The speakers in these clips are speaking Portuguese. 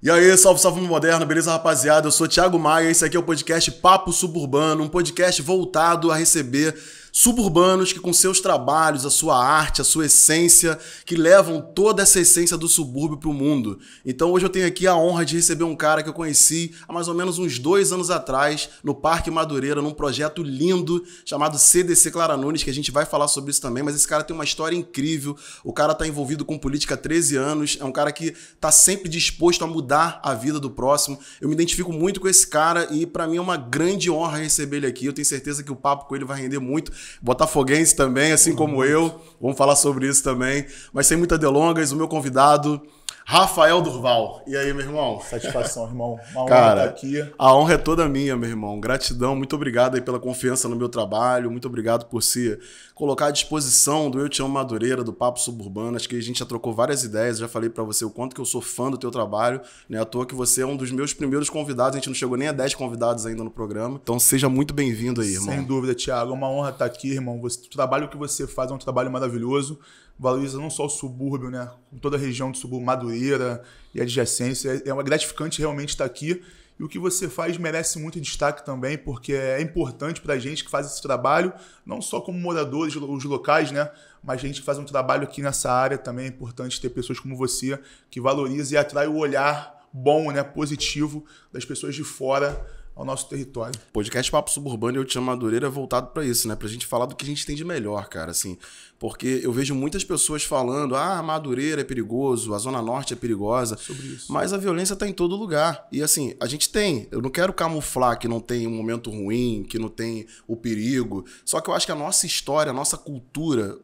E aí, salve, salve mundo moderno, beleza, rapaziada? Eu sou Thiago Maia, esse aqui é o podcast Papo Suburbano, um podcast voltado a receber suburbanos que com seus trabalhos, a sua arte, a sua essência, que levam toda essa essência do subúrbio pro mundo. Então hoje eu tenho aqui a honra de receber um cara que eu conheci há mais ou menos uns 2 anos atrás, no Parque Madureira, num projeto lindo chamado CDC Clara Nunes, que a gente vai falar sobre isso também, mas esse cara tem uma história incrível, o cara tá envolvido com política há 13 anos, é um cara que tá sempre disposto a mudar a vida do próximo. Eu me identifico muito com esse cara e pra mim é uma grande honra receber ele aqui. Eu tenho certeza que o papo com ele vai render muito. Botafoguense também, assim como eu. Vamos falar sobre isso também. Mas sem muitas delongas, o meu convidado, Rafael Durval. E aí, meu irmão? Satisfação, irmão. Uma honra Cara, estar aqui. A honra é toda minha, meu irmão. Gratidão, muito obrigado aí pela confiança no meu trabalho. Muito obrigado por se colocar à disposição do Eu Te Amo Madureira, do Papo Suburbano. Acho que a gente já trocou várias ideias. Já falei pra você o quanto que eu sou fã do teu trabalho. Não é à toa que você é um dos meus primeiros convidados. A gente não chegou nem a 10 convidados ainda no programa. Então seja muito bem-vindo aí, irmão. Sem dúvida, Thiago. É uma honra estar aqui, irmão. O trabalho que você faz é um trabalho maravilhoso. Valoriza não só o subúrbio, né? Toda a região do subúrbio, Madureira e adjacência. É gratificante realmente estar aqui. E o que você faz merece muito destaque também, porque é importante para a gente que faz esse trabalho, não só como moradores, os locais, né? Mas a gente que faz um trabalho aqui nessa área também é importante ter pessoas como você que valoriza e atrai o olhar bom, né? Positivo das pessoas de fora ao nosso território. Podcast Papo Suburbano e Eu Te Amo Madureira é voltado pra isso, né? Pra gente falar do que a gente tem de melhor, cara, assim. Porque eu vejo muitas pessoas falando, Madureira é perigoso, a Zona Norte é perigosa. Sobre isso. Mas a violência tá em todo lugar. E assim, a gente tem. Eu não quero camuflar que não tem um momento ruim, que não tem o perigo. Só que eu acho que a nossa história, a nossa cultura...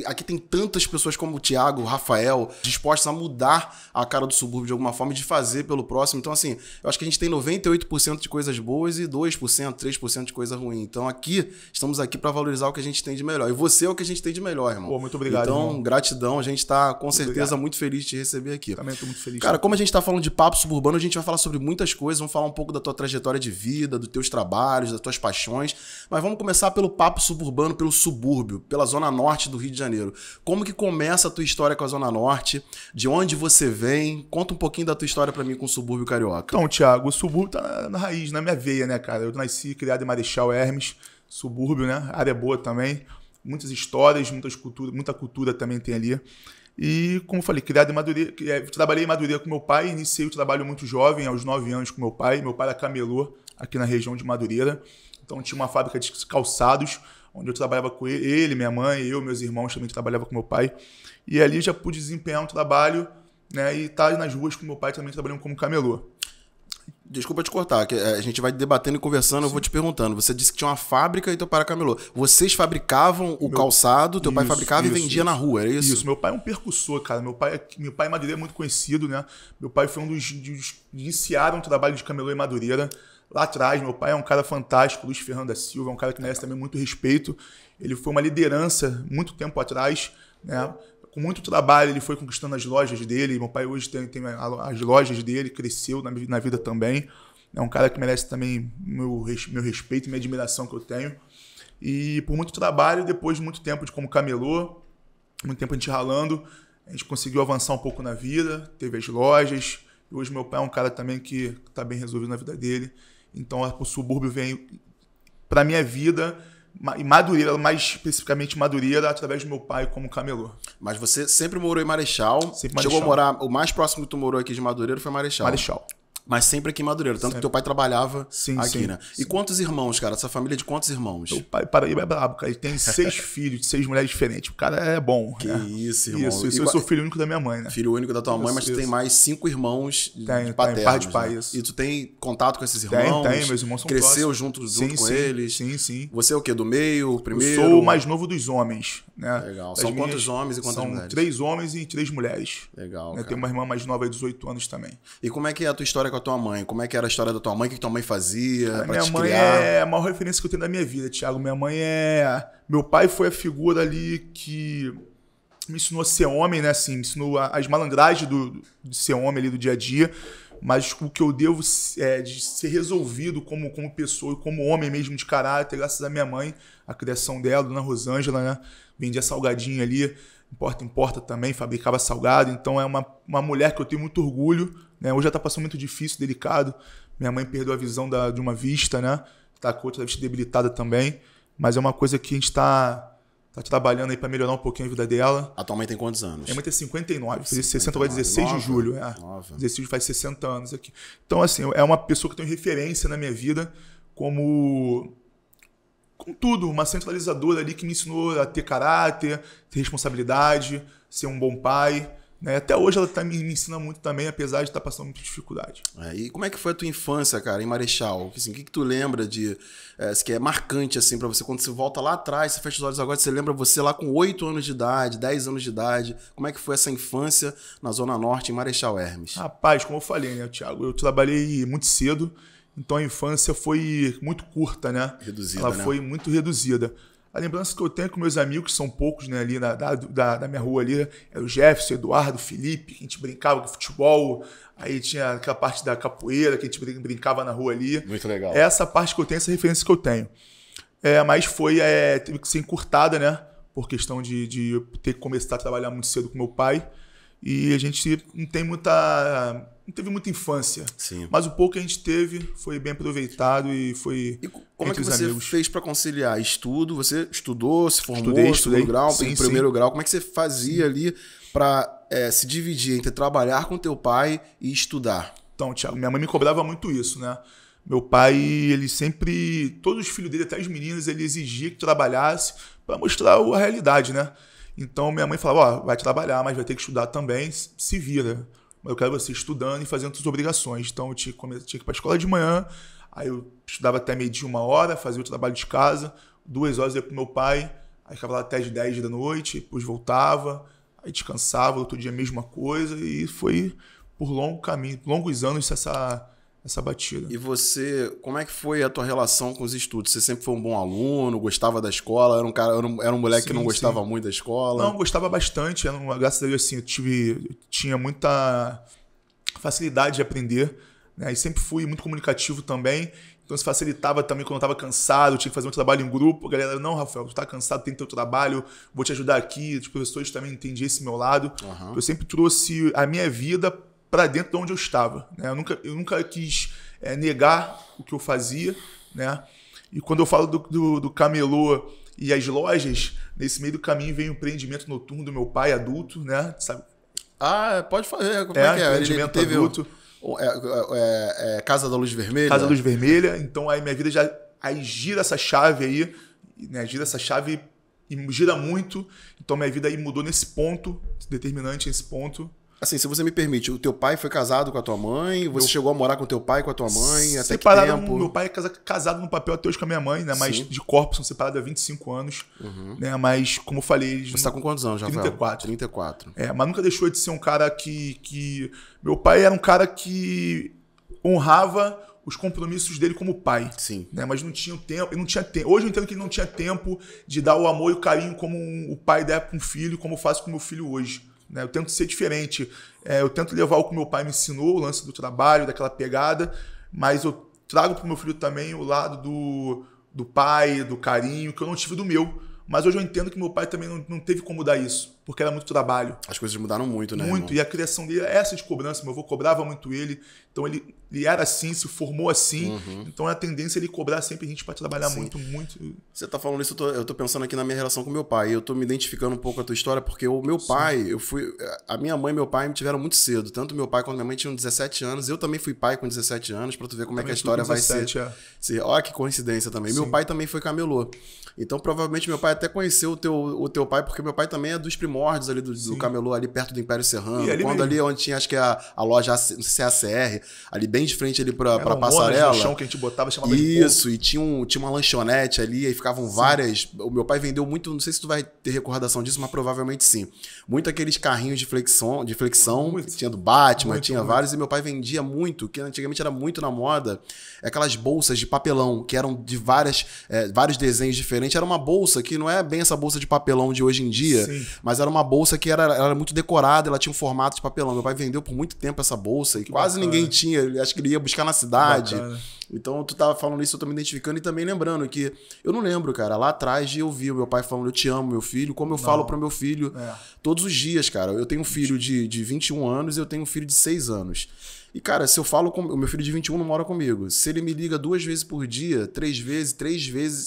Aqui tem tantas pessoas como o Thiago, o Rafael, dispostas a mudar a cara do subúrbio de alguma forma e de fazer pelo próximo. Então, assim, eu acho que a gente tem 98% de coisas boas e 2%, 3% de coisa ruim. Então, estamos aqui para valorizar o que a gente tem de melhor. E você é o que a gente tem de melhor, irmão. Pô, muito obrigado, então, irmão. Gratidão. A gente tá, com Muito certeza, obrigado. muito feliz de te receber aqui. Também estou muito feliz. Cara, como a gente tá falando de papo suburbano, a gente vai falar sobre muitas coisas. Vamos falar um pouco da tua trajetória de vida, dos teus trabalhos, das tuas paixões. Mas vamos começar pelo papo suburbano, pelo subúrbio, pela zona norte do Rio de Janeiro. Como que começa a tua história com a Zona Norte? De onde você vem? Conta um pouquinho da tua história pra mim com o subúrbio carioca. Então, Thiago, o subúrbio tá na raiz, na minha veia, né, cara? Eu nasci criado em Marechal Hermes, subúrbio, né? A área é boa também. Muitas histórias, muita cultura também tem ali. E, como eu falei, criado em Madureira, trabalhei em Madureira com meu pai, iniciei o trabalho muito jovem, aos 9 anos com meu pai. Meu pai era camelô aqui na região de Madureira. Então, tinha uma fábrica de calçados, onde eu trabalhava com ele, minha mãe, meus irmãos também trabalhavam com meu pai. E ali já pude desempenhar um trabalho, né, e estar nas ruas com meu pai também trabalhando como camelô. Desculpa te cortar, que a gente vai debatendo e conversando. Sim. Eu vou te perguntando. Você disse que tinha uma fábrica e teu pai era camelô. Vocês fabricavam o calçado, teu pai fabricava e vendia na rua, era isso? Isso, meu pai é um percussor, cara. Meu pai em Madureira é muito conhecido, né? Meu pai foi um dos iniciaram um trabalho de camelô em Madureira. Lá atrás, meu pai é um cara fantástico, Luiz Fernando da Silva, é um cara que merece também muito respeito. Ele foi uma liderança muito tempo atrás, né? Com muito trabalho, ele foi conquistando as lojas dele. Meu pai hoje tem as lojas dele, cresceu na vida também. É um cara que merece também meu respeito e minha admiração que eu tenho. E por muito trabalho, depois de muito tempo como camelô, muito tempo a gente ralando, a gente conseguiu avançar um pouco na vida, teve as lojas. E hoje meu pai é um cara também que está bem resolvido na vida dele. Então o subúrbio vem para minha vida, e Madureira, mais especificamente Madureira, através do meu pai como camelô. Mas você sempre morou em Marechal. Sempre Marechal. Chegou a morar, o mais próximo que tu morou aqui de Madureira foi Marechal. Marechal. Mas sempre aqui em Madureira, tanto que teu pai trabalhava aqui, né? Sim. E quantos irmãos, cara? Essa família é de quantos irmãos? Meu pai Paraíba é brabo, cara. Ele tem 6 filhos, de 6 mulheres diferentes. O cara é bom. Que isso, irmão. Isso, eu sou filho único da minha mãe, né? Filho único da tua mãe, mas tu tem mais 5 irmãos paternos, par de pai, né? isso. E tu tem contato com esses irmãos? Tem, meus irmãos são Cresceu próximos. junto com eles? Sim. Você é o quê? Do meio, primeiro? Eu sou o mais novo dos homens, né? Legal. São quantos homens e quantas mulheres? São 3 homens e 3 mulheres. Legal, Eu tenho uma irmã mais nova de 18 anos também. E como é que é a tua história com a tua mãe? Como é que era a história da tua mãe? O que tua mãe fazia? Minha mãe é a maior referência que eu tenho na minha vida, Thiago. Minha mãe é... Meu pai foi a figura ali que me ensinou a ser homem, né? Assim, me ensinou as malandragens de ser homem ali do dia a dia. Mas o que eu devo de ser resolvido como pessoa e como homem mesmo de caráter, graças à minha mãe, a criação dela, Dona Rosângela, né? Vendia salgadinho ali porta em porta também, fabricava salgado. Então é uma mulher que eu tenho muito orgulho, né? Hoje já está passando muito difícil, delicado. Minha mãe perdeu a visão de uma vista, né? Está com outra vista debilitada também. Mas é uma coisa que a gente está trabalhando aí para melhorar um pouquinho a vida dela. A tua mãe tem quantos anos? Minha mãe tem 59, fez 60, agora 16 de julho. 16 de julho faz 60 anos aqui. Então, assim, é uma pessoa que eu tenho referência na minha vida como tudo, uma centralizadora ali que me ensinou a ter caráter, ter responsabilidade, ser um bom pai. Né? Até hoje ela me ensina muito também, apesar de estar passando muita dificuldade. E como é que foi a tua infância, cara, em Marechal? Assim, o que tu lembra que é marcante assim para você? Quando você volta lá atrás, você fecha os olhos agora, você lembra você lá com 8 anos de idade, 10 anos de idade. Como é que foi essa infância na Zona Norte, em Marechal Hermes? Rapaz, como eu falei, né, Thiago? Eu trabalhei muito cedo, então a infância foi muito curta, né? Reduzida, ela foi muito reduzida. A lembrança que eu tenho com meus amigos, que são poucos, né, ali da minha rua ali, era o Jefferson, o Eduardo, o Felipe, que a gente brincava com futebol, aí tinha aquela parte da capoeira, que a gente brincava na rua ali. Muito legal. Essa parte que eu tenho, essa referência que eu tenho. Mas teve que ser encurtada, né, por questão de eu ter que começar a trabalhar muito cedo com meu pai, e a gente não teve muita infância. Sim. Mas o pouco que a gente teve foi bem aproveitado e foi. E como é que você amigos. fez para conciliar estudo? Você estudou, se formou, Estudei. segundo grau, Sim, primeiro grau. Como é que você fazia ali para se dividir entre trabalhar com teu pai e estudar? Então, Thiago, minha mãe me cobrava muito isso, né? Meu pai, ele sempre, todos os filhos dele, até as meninas, ele exigia que trabalhasse para mostrar a realidade, né? Então minha mãe falava, vai trabalhar, mas vai ter que estudar também, se vira. Eu quero você estudando e fazendo suas obrigações. Então eu tinha que ir para a escola de manhã, aí eu estudava até meio-dia, 1 hora, fazia o trabalho de casa, 2 horas ia pro meu pai, aí ficava lá até as 10 da noite, depois voltava, aí descansava, outro dia a mesma coisa, e foi por longos anos essa batida. E você, como é que foi a tua relação com os estudos? Você sempre foi um bom aluno, gostava da escola, era um moleque que não gostava muito da escola? Não, gostava bastante, graças a Deus assim, tinha muita facilidade de aprender, né? E sempre fui muito comunicativo também, então isso facilitava também quando eu estava cansado, tinha que fazer um trabalho em grupo, a galera, não, Rafael, tu tá cansado, tem teu trabalho, vou te ajudar aqui, os professores também entendiam esse meu lado. Eu sempre trouxe a minha vida para dentro de onde eu estava, né? Eu nunca quis negar o que eu fazia, né? E quando eu falo do camelô e as lojas, nesse meio do caminho veio o empreendimento noturno do meu pai, adulto, né? Sabe? Pode fazer. Como é que é? Empreendimento adulto. Casa da Luz Vermelha? Casa da Luz Vermelha. Então aí minha vida aí gira essa chave aí, né? Gira essa chave e gira muito. Então minha vida aí mudou nesse ponto, determinante nesse ponto. Assim, se você me permite, o teu pai foi casado com a tua mãe? Você chegou a morar com o teu pai e com a tua mãe? Até que tempo? Meu pai é casado no papel até hoje com a minha mãe, né? Mas de corpo são separados há 25 anos. Né? Mas, como eu falei... Você tá com quantos anos, Rafael? 34. Mas nunca deixou de ser um cara que... Meu pai era um cara que honrava os compromissos dele como pai. Sim. Né? Mas não tinha tempo. Hoje eu entendo que ele não tinha tempo de dar o amor e o carinho como o pai dá para um filho, como eu faço com meu filho hoje. Eu tento ser diferente, eu tento levar o que meu pai me ensinou, o lance do trabalho, daquela pegada, mas eu trago para o meu filho também o lado do pai, do carinho, que eu não tive do meu. Mas hoje eu entendo que meu pai também não teve como dar isso, porque era muito trabalho. As coisas mudaram muito, né? Muito, irmão? E a criação dele é essa de cobrança. Meu avô cobrava muito ele, então ele era assim, se formou assim. Então a tendência é ele cobrar sempre a gente para trabalhar muito. Você tá falando isso, eu tô pensando aqui na minha relação com meu pai. Eu tô me identificando um pouco com a tua história, porque o meu pai, a minha mãe e meu pai me tiveram muito cedo. Tanto meu pai quanto minha mãe tinham 17 anos. Eu também fui pai com 17 anos, pra tu ver como é que a história vai ser. Olha que coincidência também. Sim. Meu pai também foi camelô. Então, provavelmente, meu pai até conheceu o teu pai, porque meu pai também é dos primórdios ali do camelô, ali perto do Império Serrano. Ali onde tinha, acho que a loja, não sei se é a CR, ali bem de frente ali pra passarela. No chão que a gente botava, chamava isso, e tinha uma lanchonete ali, aí ficavam várias... O meu pai vendeu muito, não sei se tu vai ter recordação disso, mas provavelmente sim. Muito aqueles carrinhos de flexão, tinha do Batman, tinha vários, e meu pai vendia muito, que antigamente era muito na moda, aquelas bolsas de papelão, que eram de vários desenhos diferentes. Era uma bolsa que não é bem essa bolsa de papelão de hoje em dia, mas era uma bolsa que ela era muito decorada, ela tinha um formato de papelão. Meu pai vendeu por muito tempo essa bolsa e quase ninguém tinha. Acho que ele ia buscar na cidade. Bacana. Então, tu tava falando isso, eu tô me identificando e também lembrando que eu não lembro, cara, lá atrás de eu ouvir o meu pai falando, eu te amo, meu filho, como eu falo pro meu filho todos os dias, cara. Eu tenho um filho de 21 anos e eu tenho um filho de 6 anos. E, cara, se eu falo com o meu filho de 21 não mora comigo. Se ele me liga 2 vezes por dia, 3 vezes,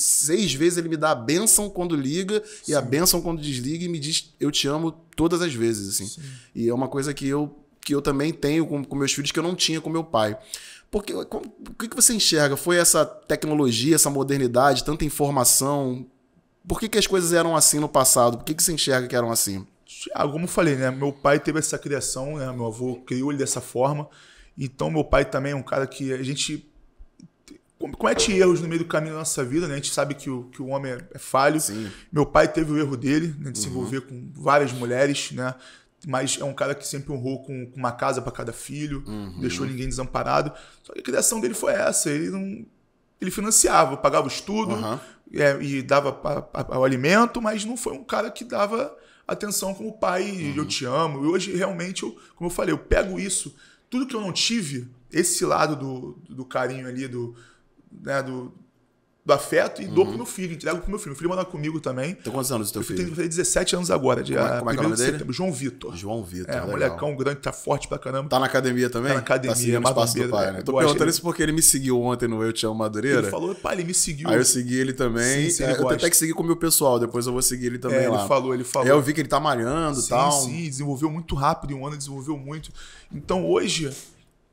6 vezes ele me dá a bênção quando liga e a bênção quando desliga e me diz eu te amo todas as vezes, assim. Sim. E é uma coisa que eu também tenho com meus filhos que eu não tinha com meu pai. Porque, o que você enxerga? Foi essa tecnologia, essa modernidade, tanta informação? Por que as coisas eram assim no passado? Por que você enxerga que eram assim? Como eu falei, né? Meu pai teve essa criação, né? Meu avô criou ele dessa forma. Então, meu pai também é um cara que a gente comete erros no meio do caminho da nossa vida, né? A gente sabe que o homem é falho. Sim. Meu pai teve o erro dele, né? De se envolver com várias mulheres, né? Mas é um cara que sempre honrou com uma casa para cada filho, não deixou ninguém desamparado. Só que a criação dele foi essa. Ele financiava, pagava o estudo e dava o alimento, mas não foi um cara que dava atenção como pai, eu te amo. E hoje, realmente, como eu falei, eu pego isso. Tudo que eu não tive, esse lado do carinho ali, do afeto, e dou pro meu filho, entrego pro meu filho. Meu filho mora comigo também. Tem quantos anos o teu filho? Eu tenho 17 anos agora. Como é que é o nome dele? João Vitor. João Vitor, um molecão grande, tá forte pra caramba. Tá na academia também? Tá na academia, tá seguindo o espaço do pai, né? Tô perguntando isso porque ele me seguiu ontem no Eu Te Amo Madureira. Ele falou, pai, ele me seguiu. Aí eu segui ele também. Sim, eu tenho até que seguir com o meu pessoal, depois eu vou seguir ele também lá. Ele falou. Aí eu vi que ele tá malhando e tal. Sim, desenvolveu muito rápido, em um ano desenvolveu muito. Então hoje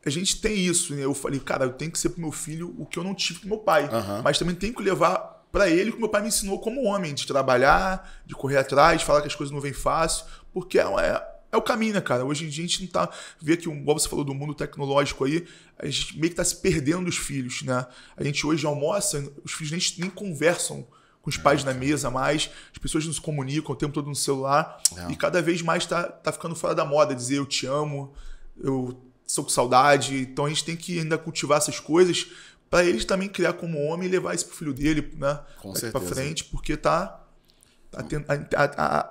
a gente tem isso, né? Eu falei, cara, eu tenho que ser pro meu filho o que eu não tive pro meu pai. Mas também tenho que levar para ele o que meu pai me ensinou como homem, de trabalhar, de correr atrás, falar que as coisas não vêm fácil, porque é o caminho, né, cara? Hoje em dia a gente não tá... Vê que, igual você falou do mundo tecnológico aí, a gente meio que tá se perdendo dos filhos, né? A gente hoje almoça, os filhos nem conversam com os pais na mesa mais, as pessoas não se comunicam o tempo todo no celular, e cada vez mais tá ficando fora da moda dizer eu te amo, eu sou com saudade. Então a gente tem que ainda cultivar essas coisas para eles também criar como homem e levar isso pro filho dele, né? Daqui pra frente, porque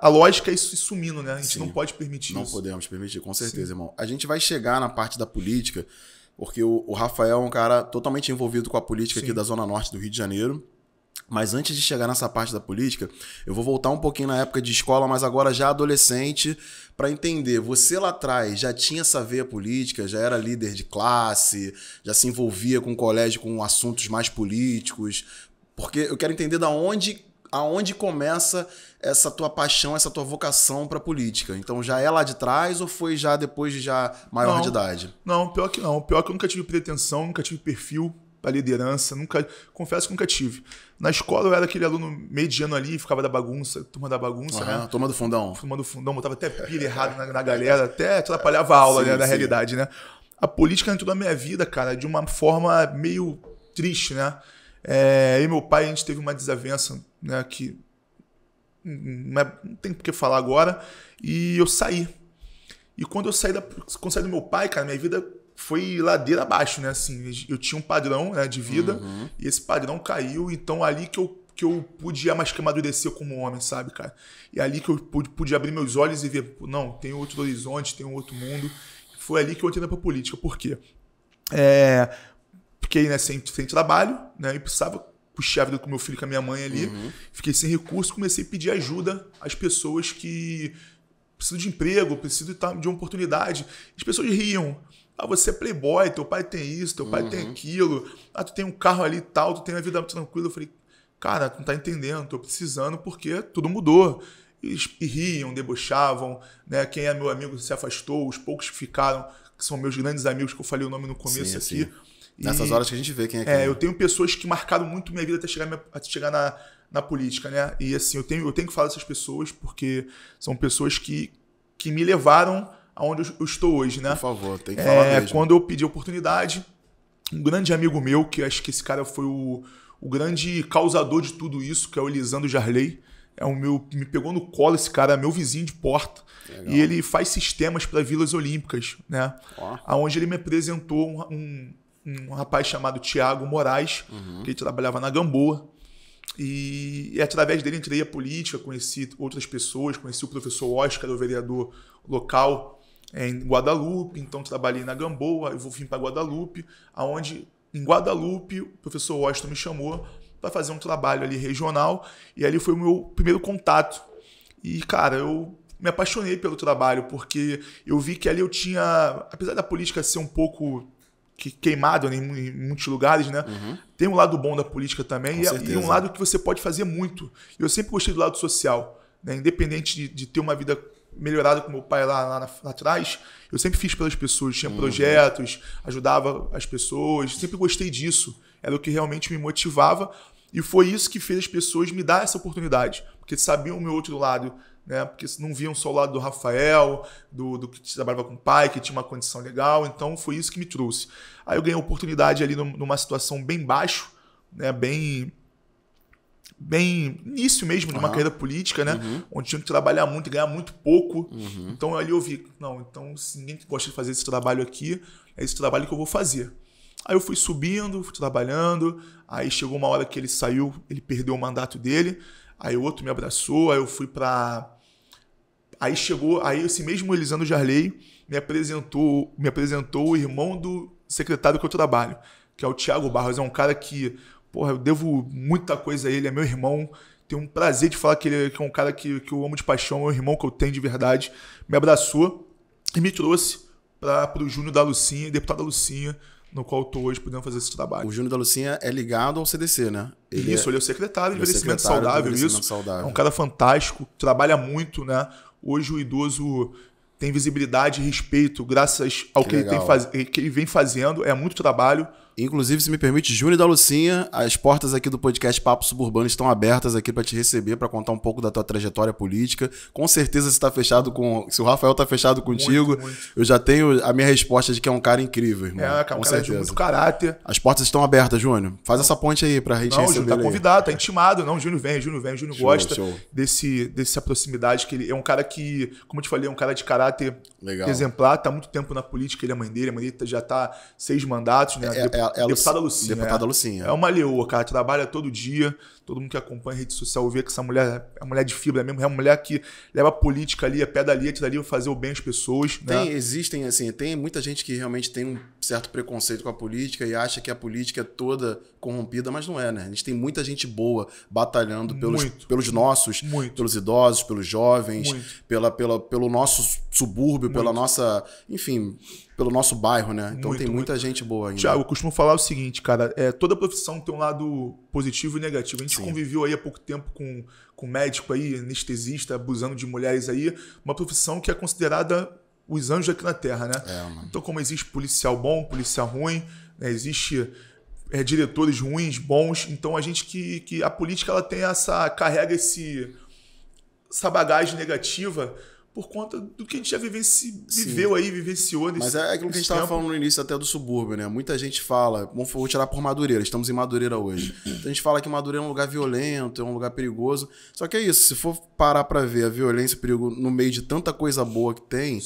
a lógica é isso sumindo, né? A gente não pode permitir isso. Não podemos permitir, com certeza, irmão. A gente vai chegar na parte da política, porque o Rafael é um cara totalmente envolvido com a política aqui da Zona Norte do Rio de Janeiro. Mas antes de chegar nessa parte da política, eu vou voltar um pouquinho na época de escola, mas agora já adolescente, para entender. Você lá atrás já tinha essa veia política, já era líder de classe, já se envolvia com o colégio com assuntos mais políticos? Porque eu quero entender aonde começa essa tua paixão, essa tua vocação para política. Então já é lá de trás ou foi já depois de maior de idade? Não, pior que não. Pior que eu nunca tive pretensão, nunca tive perfil para liderança, confesso que nunca tive. Na escola eu era aquele aluno mediano ali, ficava da bagunça, turma da bagunça, né? Turma do fundão. Turma do fundão, botava até pilha errado na galera, até atrapalhava a aula, né, na realidade, né? A política entrou na minha vida, cara, de uma forma meio triste, né? Eu e meu pai, a gente teve uma desavença, né, que não tem por que falar agora, e eu saí. E quando eu saí do meu pai, cara, minha vida foi ladeira abaixo, né? Assim, eu tinha um padrão, né, de vida, e esse padrão caiu, então ali que eu pude mais que amadurecer como homem, sabe, cara? E ali que eu pude abrir meus olhos e ver, não, tem outro horizonte, tem um outro mundo. Foi ali que eu entrei pra política. Por quê? Fiquei, né, sem trabalho, né? E precisava puxar a vida com meu filho e com a minha mãe ali. Fiquei sem recurso, comecei a pedir ajuda às pessoas que precisam de emprego, precisam de uma oportunidade. As pessoas riam. Você é playboy, teu pai tem isso, teu pai tem aquilo. Tu tem um carro ali e tal, tu tem uma vida tranquila. Eu falei, cara, tu não tá entendendo, tô precisando porque tudo mudou. Eles riam, debochavam, né? Quem é meu amigo se afastou, os poucos que ficaram, que são meus grandes amigos, que eu falei o nome no começo aqui. Nessas horas que a gente vê quem é quem. Eu tenho pessoas que marcaram muito minha vida até chegar na política, né? E assim, eu tenho que falar dessas pessoas porque são pessoas que me levaram aonde eu estou hoje, né? Por favor, tem que falar mesmo. Quando eu pedi a oportunidade, um grande amigo meu, que acho que esse cara foi o grande causador de tudo isso, que é o Elisandro Jarley, me pegou no colo, esse cara é meu vizinho de porta. Legal. E ele faz sistemas para vilas olímpicas, né? Aonde ele me apresentou um rapaz chamado Tiago Moraes, que ele trabalhava na Gamboa. E através dele entrei à política, conheci outras pessoas, conheci o professor Oscar, o vereador local em Guadalupe, então trabalhei na Gamboa, eu vim para Guadalupe, aonde em Guadalupe o professor Oscar me chamou para fazer um trabalho ali regional, e ali foi o meu primeiro contato. E, cara, eu me apaixonei pelo trabalho, porque eu vi que ali eu tinha, apesar da política ser um pouco queimado em muitos lugares, né? Tem um lado bom da política também e um lado que você pode fazer muito. Eu sempre gostei do lado social, né? Independente de ter uma vida melhorada com meu pai lá atrás, eu sempre fiz pelas pessoas, tinha projetos, ajudava as pessoas, sempre gostei disso. Era o que realmente me motivava e foi isso que fez as pessoas me dar essa oportunidade, porque sabiam o meu outro lado, né? Porque não viam só o lado do Rafael, do que trabalhava com o pai, que tinha uma condição legal, então foi isso que me trouxe. Aí eu ganhei a oportunidade ali numa situação bem baixo, né? Bem início mesmo de uma carreira política, né? Onde tinha que trabalhar muito e ganhar muito pouco. Então ali eu vi, não, então se ninguém gosta de fazer esse trabalho aqui, é esse trabalho que eu vou fazer. Aí eu fui subindo, fui trabalhando, aí chegou uma hora que ele saiu, ele perdeu o mandato dele, aí o outro me abraçou, aí eu fui pra... Aí esse mesmo Elisandro Jarley me apresentou o irmão do secretário que eu trabalho, que é o Thiago Barros. É um cara que, porra, eu devo muita coisa a ele, é meu irmão. Tenho um prazer de falar que ele é um cara que eu amo de paixão, é o irmão que eu tenho de verdade. Me abraçou e me trouxe para o Júnior da Lucinha, deputado da Lucinha, no qual estou hoje podendo fazer esse trabalho. O Júnior da Lucinha é ligado ao CDC, né? Ele é o secretário de envelhecimento saudável, saudável. É um cara fantástico, trabalha muito, né? Hoje o idoso tem visibilidade e respeito graças ao que ele vem fazendo. É muito trabalho. Inclusive, se me permite, Júnior da Lucinha, as portas aqui do podcast Papo Suburbano estão abertas aqui para te receber, para contar um pouco da tua trajetória política. Com certeza, se o Rafael tá fechado contigo, muito. Eu já tenho a minha resposta de que é um cara incrível, irmão. É um cara de muito caráter. As portas estão abertas, Júnior. Faz essa ponte aí pra gente receber. Não, o Júnior tá convidado, tá intimado. Não, o Júnior vem, o Júnior gosta dessa proximidade, que ele é um cara que, como eu te falei, é um cara de caráter exemplar, tá há muito tempo na política, ele é a mãe dele já tá 6 mandatos, né? Deputada Lucinha. Deputada Lucinha. É uma leoa, cara. Trabalha todo dia. Todo mundo que acompanha a rede social vê que essa mulher é uma mulher de fibra mesmo. É uma mulher que leva a política ali, a pé da letra ali, fazer o bem às pessoas. Tem muita gente que realmente tem um certo preconceito com a política e acha que a política é toda corrompida, mas não é, né? A gente tem muita gente boa batalhando pelos nossos, pelos idosos, pelos jovens, pelo nosso subúrbio, pela nossa... Enfim... pelo nosso bairro, né? Então tem muita gente boa ainda. Tiago, eu costumo falar o seguinte, cara, toda profissão tem um lado positivo e negativo. A gente conviveu aí há pouco tempo com médico aí, anestesista, abusando de mulheres aí, uma profissão que é considerada os anjos aqui na Terra, né? Então, como existe policial bom, policial ruim, né? Existe diretores ruins, bons, então a gente que a política ela tem carrega essa bagagem negativa por conta do que a gente já vivenciou nesse Mas é aquilo que a gente estava falando no início até do subúrbio, né? Muita gente fala, vou tirar por Madureira, estamos em Madureira hoje. Então a gente fala que Madureira é um lugar violento, é um lugar perigoso. Só que é isso, se for parar para ver a violência e o perigo no meio de tanta coisa boa que tem,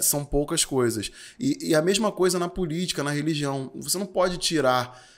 são poucas coisas. E a mesma coisa na política, na religião. Você não pode tirar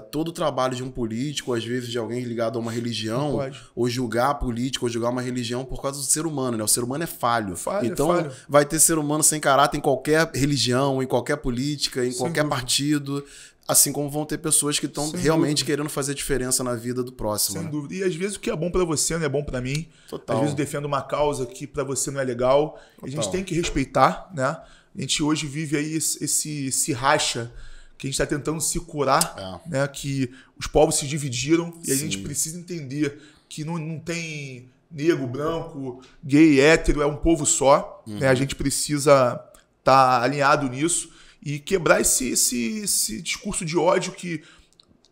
todo o trabalho de um político, às vezes de alguém ligado a uma religião, ou julgar político, ou julgar uma religião por causa do ser humano, né? O ser humano é falho. Então vai ter ser humano sem caráter em qualquer religião, em qualquer política, em qualquer partido, assim como vão ter pessoas que estão realmente querendo fazer diferença na vida do próximo. Sem dúvida. E às vezes o que é bom pra você não é bom pra mim. Total. Às vezes eu defendo uma causa que pra você não é legal. Total. A gente tem que respeitar, né? A gente hoje vive aí esse racha que a gente está tentando se curar, né? Que os povos se dividiram e a gente precisa entender que não tem negro, branco, gay, hétero, é um povo só. Né? A gente precisa estar alinhado nisso e quebrar esse discurso de ódio que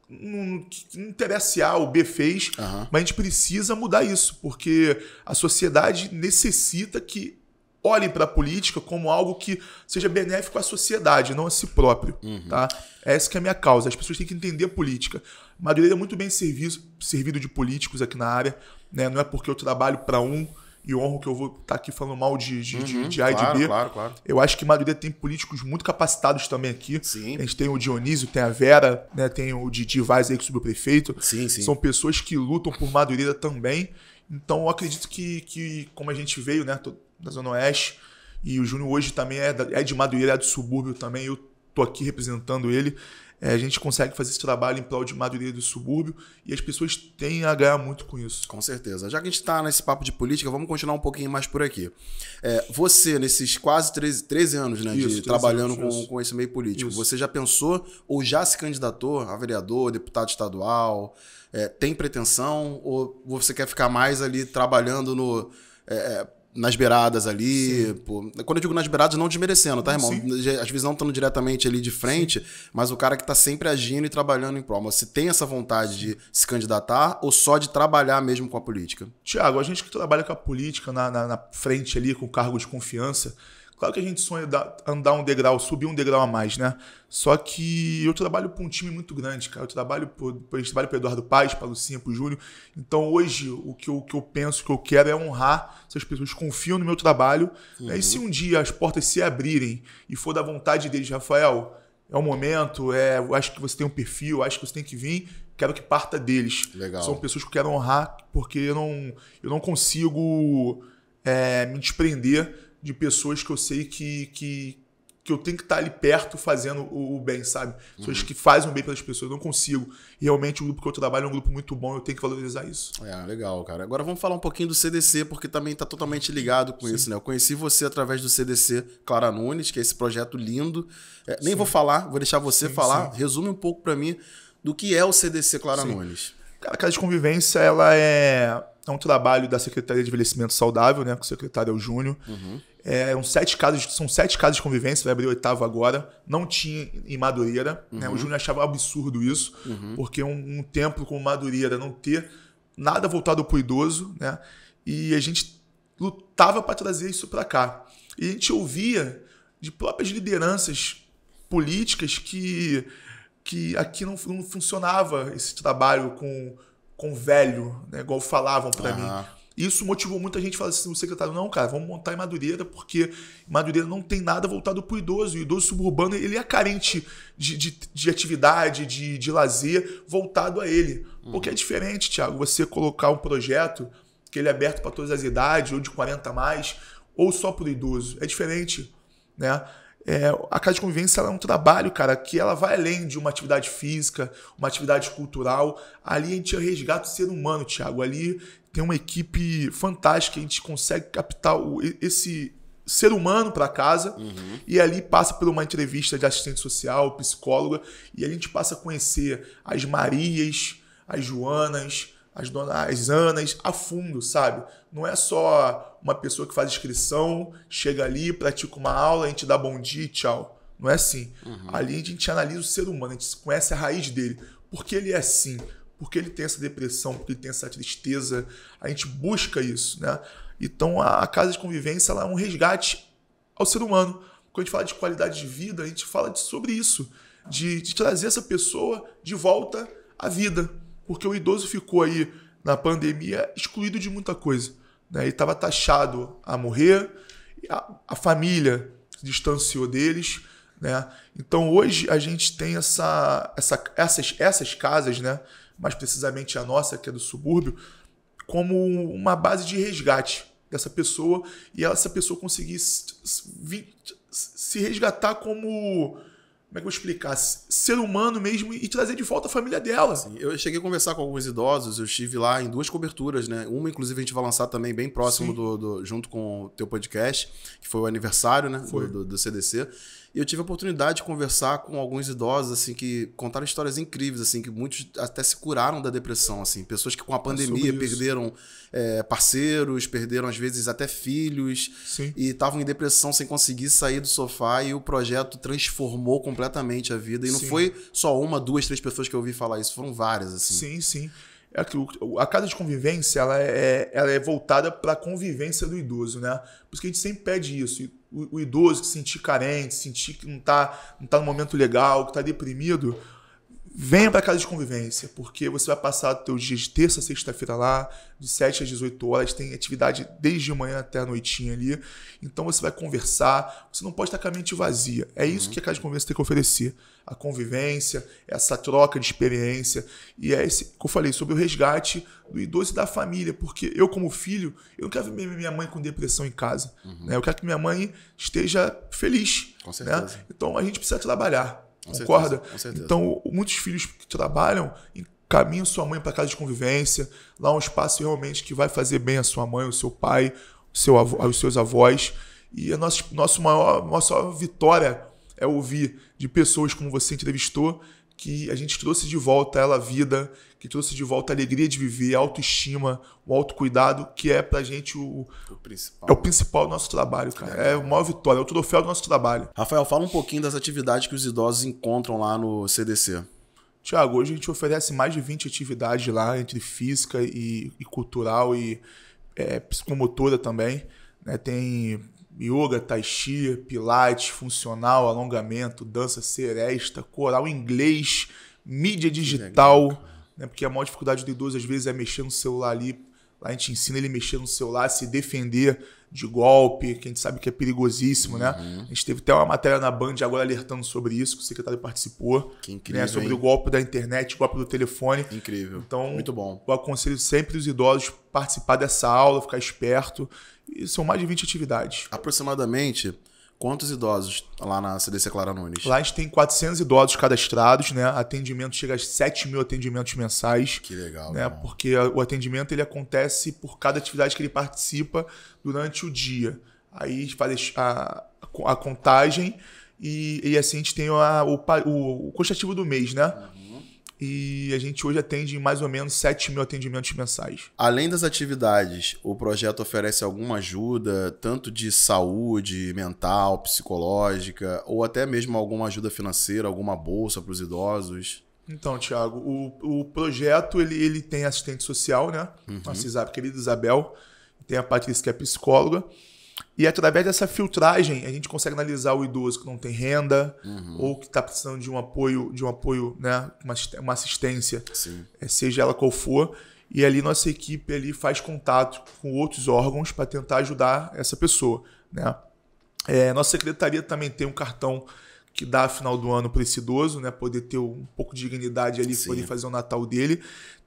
não interessa A ou B fez, mas a gente precisa mudar isso, porque a sociedade necessita que olhem para a política como algo que seja benéfico à sociedade, não a si próprio. Tá? Essa que é a minha causa. As pessoas têm que entender a política. Madureira é muito bem servido de políticos aqui na área. Né? Não é porque eu trabalho para um e honro que eu vou estar aqui falando mal de A e de B. Claro. Eu acho que Madureira tem políticos muito capacitados também aqui. Sim. A gente tem o Dionísio, tem a Vera, né? Tem o Didi Vaz aí, que subiu prefeito. Sim. São pessoas que lutam por Madureira também. Então eu acredito que como a gente veio, né, da Zona Oeste, e o Júnior hoje também é de Madureira, é do subúrbio também, eu tô aqui representando ele. A gente consegue fazer esse trabalho em prol de Madureira do subúrbio e as pessoas têm a ganhar muito com isso. Com certeza. Já que a gente está nesse papo de política, vamos continuar um pouquinho mais por aqui. Você, nesses quase 13 anos, né, de trabalhando com esse meio político, você já pensou ou já se candidatou a vereador, deputado estadual? Tem pretensão ou você quer ficar mais ali trabalhando nas beiradas ali? Quando eu digo nas beiradas, não desmerecendo, tá, irmão? Sim. Às vezes não estando diretamente ali de frente, mas o cara que tá sempre agindo e trabalhando em prol. Mas você tem essa vontade de se candidatar ou só de trabalhar mesmo com a política? Tiago, a gente que trabalha com a política na frente ali, com cargo de confiança, claro que a gente sonha andar um degrau, subir um degrau a mais, né? Só que eu trabalho para um time muito grande, cara. A gente trabalha para Eduardo Paes, para Lucinha, para o Júnior. Então hoje o que eu penso, o que eu quero é honrar essas pessoas que confiam no meu trabalho. Né? E se um dia as portas se abrirem e for da vontade deles, Rafael, é o momento, eu acho que você tem um perfil, acho que você tem que vir, quero que parta deles. Legal. São pessoas que eu quero honrar, porque eu não consigo me desprender de pessoas que eu sei que eu tenho que estar ali perto fazendo o bem, sabe? Pessoas que fazem o bem pelas pessoas. Eu não consigo. E realmente o grupo que eu trabalho é um grupo muito bom, eu tenho que valorizar isso. Legal, cara. Agora vamos falar um pouquinho do CDC, porque também está totalmente ligado com isso, né? Eu conheci você através do CDC Clara Nunes, que é esse projeto lindo. Nem vou falar, vou deixar você falar. Resume um pouco para mim do que é o CDC Clara Nunes. Cara, a Casa de Convivência, ela é um trabalho da Secretaria de Envelhecimento Saudável, né? Que o secretário é o Júnior. São 7 casas de convivência, vai abrir o 8º agora. Não tinha em Madureira. Né? O Júnior achava um absurdo isso, porque um templo como Madureira não ter nada voltado para o idoso, né? E a gente lutava para trazer isso para cá. E a gente ouvia de próprias lideranças políticas que aqui não funcionava esse trabalho com velho, né? Igual falavam para mim. Isso motivou muita gente a falar assim, o secretário, não, cara, vamos montar em Madureira, porque Madureira não tem nada voltado para o idoso. O idoso suburbano, ele é carente de atividade, de lazer voltado a ele. Porque é diferente, Thiago, você colocar um projeto que ele é aberto para todas as idades, ou de 40 a mais, ou só para o idoso. É diferente, né? A Casa de Convivência ela é um trabalho, cara, que ela vai além de uma atividade física, uma atividade cultural. Ali a gente resgata o ser humano, Thiago. Ali tem uma equipe fantástica, a gente consegue captar esse ser humano para casa e ali passa por uma entrevista de assistente social, psicóloga, e a gente passa a conhecer as Marias, as Joanas, as Anas a fundo, sabe? Não é só uma pessoa que faz inscrição, chega ali, pratica uma aula, a gente dá bom dia e tchau. Não é assim. Ali a gente analisa o ser humano, a gente conhece a raiz dele. Por que ele é assim? Por que ele tem essa depressão? Por que ele tem essa tristeza? A gente busca isso, né? Então a Casa de Convivência ela é um resgate ao ser humano. Quando a gente fala de qualidade de vida, a gente fala sobre isso. De trazer essa pessoa de volta à vida. Porque o idoso ficou aí na pandemia excluído de muita coisa. Né? Ele estava taxado a morrer, a família se distanciou deles. Né? Então hoje a gente tem essas casas, né? Mais precisamente a nossa, que é do subúrbio, como uma base de resgate dessa pessoa e essa pessoa conseguir se resgatar como é que eu vou explicar? Ser humano mesmo e trazer de volta a família dela. Sim, eu cheguei a conversar com alguns idosos, eu estive lá em 2 coberturas, né? Uma, inclusive, a gente vai lançar também bem próximo junto com o teu podcast, que foi o aniversário, né? Do CDC. E eu tive a oportunidade de conversar com alguns idosos, assim, que contaram histórias incríveis, assim, que muitos até se curaram da depressão, assim. Pessoas que com a pandemia perderam parceiros, perderam às vezes até filhos. Sim. E estavam em depressão sem conseguir sair do sofá e o projeto transformou completamente a vida. E não foi só 1, 2, 3 pessoas que eu ouvi falar isso, foram várias, assim. Sim. A Casa de Convivência ela é voltada para a convivência do idoso, né? Por isso que a gente sempre pede isso. O idoso que se sentir carente, sentir que não tá no momento legal, que está deprimido, venha para casa de convivência, porque você vai passar o teu dia de terça a sexta-feira lá, de 7 às 18 horas, tem atividade desde manhã até a noitinha ali. Então você vai conversar, você não pode estar com a mente vazia. É isso que a casa de convivência tem que oferecer. A convivência, essa troca de experiência. E é esse que eu falei sobre o resgate do idoso e da família, porque eu, como filho, eu não quero ver minha mãe com depressão em casa. Né? Eu quero que minha mãe esteja feliz. Com certeza. Né? Então a gente precisa trabalhar. Com Concorda? certeza, com certeza. Então, muitos filhos que trabalham encaminham sua mãe para casa de convivência. Lá é um espaço realmente que vai fazer bem a sua mãe, o seu pai, os seus avós. E a nossa maior vitória é ouvir de pessoas como você entrevistou, que a gente trouxe de volta ela a vida, que trouxe de volta a alegria de viver, a autoestima, o autocuidado, que é pra gente o principal do nosso trabalho, cara. É a maior vitória, é o troféu do nosso trabalho. Rafael, fala um pouquinho das atividades que os idosos encontram lá no CDC. Tiago, hoje a gente oferece mais de 20 atividades lá, entre física e cultural e psicomotora também. Né? Tem yoga, tai chi, pilates, funcional, alongamento, dança seresta, coral inglês, mídia digital, né? Porque a maior dificuldade do idoso às vezes é mexer no celular ali. Lá a gente ensina ele a mexer no celular, se defender de golpe, que a gente sabe que é perigosíssimo, né? A gente teve até uma matéria na Band agora alertando sobre isso, que o secretário participou. Que incrível, né? Sobre o golpe da internet, o golpe do telefone. Incrível. Então, muito bom. Eu aconselho sempre os idosos participar dessa aula, ficar esperto. E são mais de 20 atividades. Aproximadamente, quantos idosos lá na CDC Clara Nunes? Lá a gente tem 400 idosos cadastrados, né? Atendimento chega a 7.000 atendimentos mensais. Que legal. Né? Porque o atendimento ele acontece por cada atividade que ele participa durante o dia. Aí faz a contagem e assim a gente tem o quantitativo do mês, né? E a gente hoje atende em mais ou menos 7.000 atendimentos mensais. Além das atividades, o projeto oferece alguma ajuda, tanto de saúde mental, psicológica, ou até mesmo alguma ajuda financeira, alguma bolsa para os idosos? Então, Thiago, o projeto ele tem assistente social, né? Nossa querida Isabel, tem a Patrícia, que é psicóloga. E através dessa filtragem, a gente consegue analisar o idoso que não tem renda ou que está precisando de um apoio, né? Uma assistência, seja ela qual for. E ali nossa equipe ali faz contato com outros órgãos para tentar ajudar essa pessoa. Né? Nossa secretaria também tem um cartão que dá a final do ano para esse idoso, né? Poder ter um pouco de dignidade ali, poder fazer o Natal dele.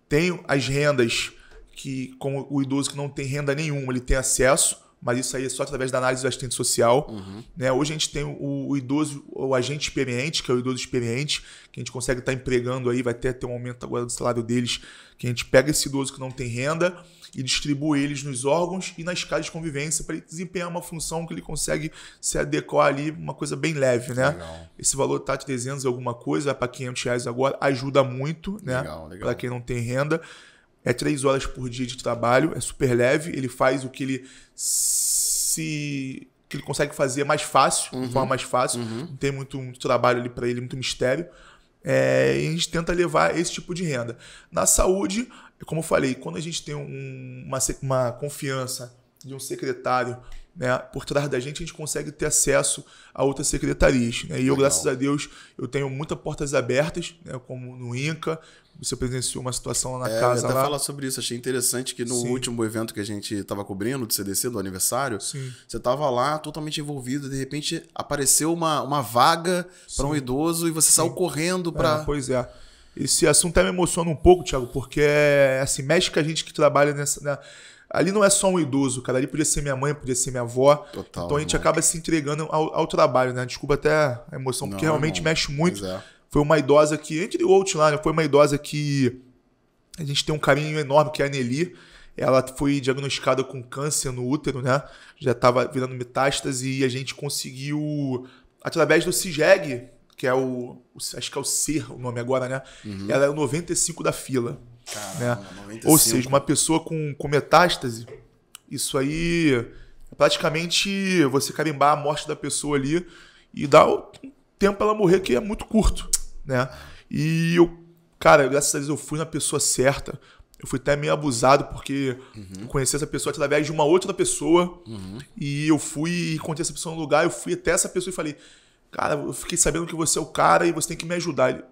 Tem as rendas que, como o idoso que não tem renda nenhuma, ele tem acesso. Mas isso aí é só através da análise do assistente social. Né? Hoje a gente tem o idoso, o agente experiente, que é o idoso experiente, que a gente consegue estar empregando aí, vai até ter um aumento agora do salário deles, que a gente pega esse idoso que não tem renda e distribui eles nos órgãos e nas casas de convivência para ele desempenhar uma função que ele consegue se adequar ali, uma coisa bem leve. Né? Esse valor está 300 e alguma coisa, vai para R$500 agora, ajuda muito, né? Para quem não tem renda. É 3 horas por dia de trabalho, é super leve, ele faz o que ele consegue fazer mais fácil, de forma mais fácil, não tem muito trabalho ali para ele, muito mistério. E a gente tenta levar esse tipo de renda. Na saúde, como eu falei, quando a gente tem uma confiança de um secretário, né, por trás da gente, a gente consegue ter acesso a outras secretarias. Né? E eu, graças a Deus, eu tenho muitas portas abertas, né, como no INCA. Você presenciou uma situação lá na casa. Eu até lá. falar sobre isso. Achei interessante que no último evento que a gente estava cobrindo, do CDC, do aniversário, você estava lá totalmente envolvido. De repente, apareceu uma vaga para um idoso e você saiu correndo para... Pois é. Esse assunto até me emociona um pouco, Thiago, porque assim, mexe com a gente que trabalha nessa... Né? Ali não é só um idoso, cara. Ali podia ser minha mãe, podia ser minha avó. Total, então a gente acaba se entregando ao trabalho, né? Desculpa até a emoção, porque realmente mexe muito. Foi uma idosa que, entre outros lá, né? Foi uma idosa que a gente tem um carinho enorme, que é a Nelly. Ela foi diagnosticada com câncer no útero, né? Já estava virando metástase e a gente conseguiu, através do CIGEG, que é acho que é o CER o nome agora, né? Ela é o 95 da fila. Caramba, né? 95. Ou seja, uma pessoa com metástase, isso aí é praticamente você carimbar a morte da pessoa ali e dar o tempo para ela morrer, que é muito curto, né? E eu, cara, graças a Deus eu fui na pessoa certa. Eu fui até meio abusado porque eu conheci essa pessoa através de uma outra pessoa e eu fui e encontrei essa pessoa no lugar, eu fui até essa pessoa e falei, cara, eu fiquei sabendo que você é o cara e você tem que me ajudar.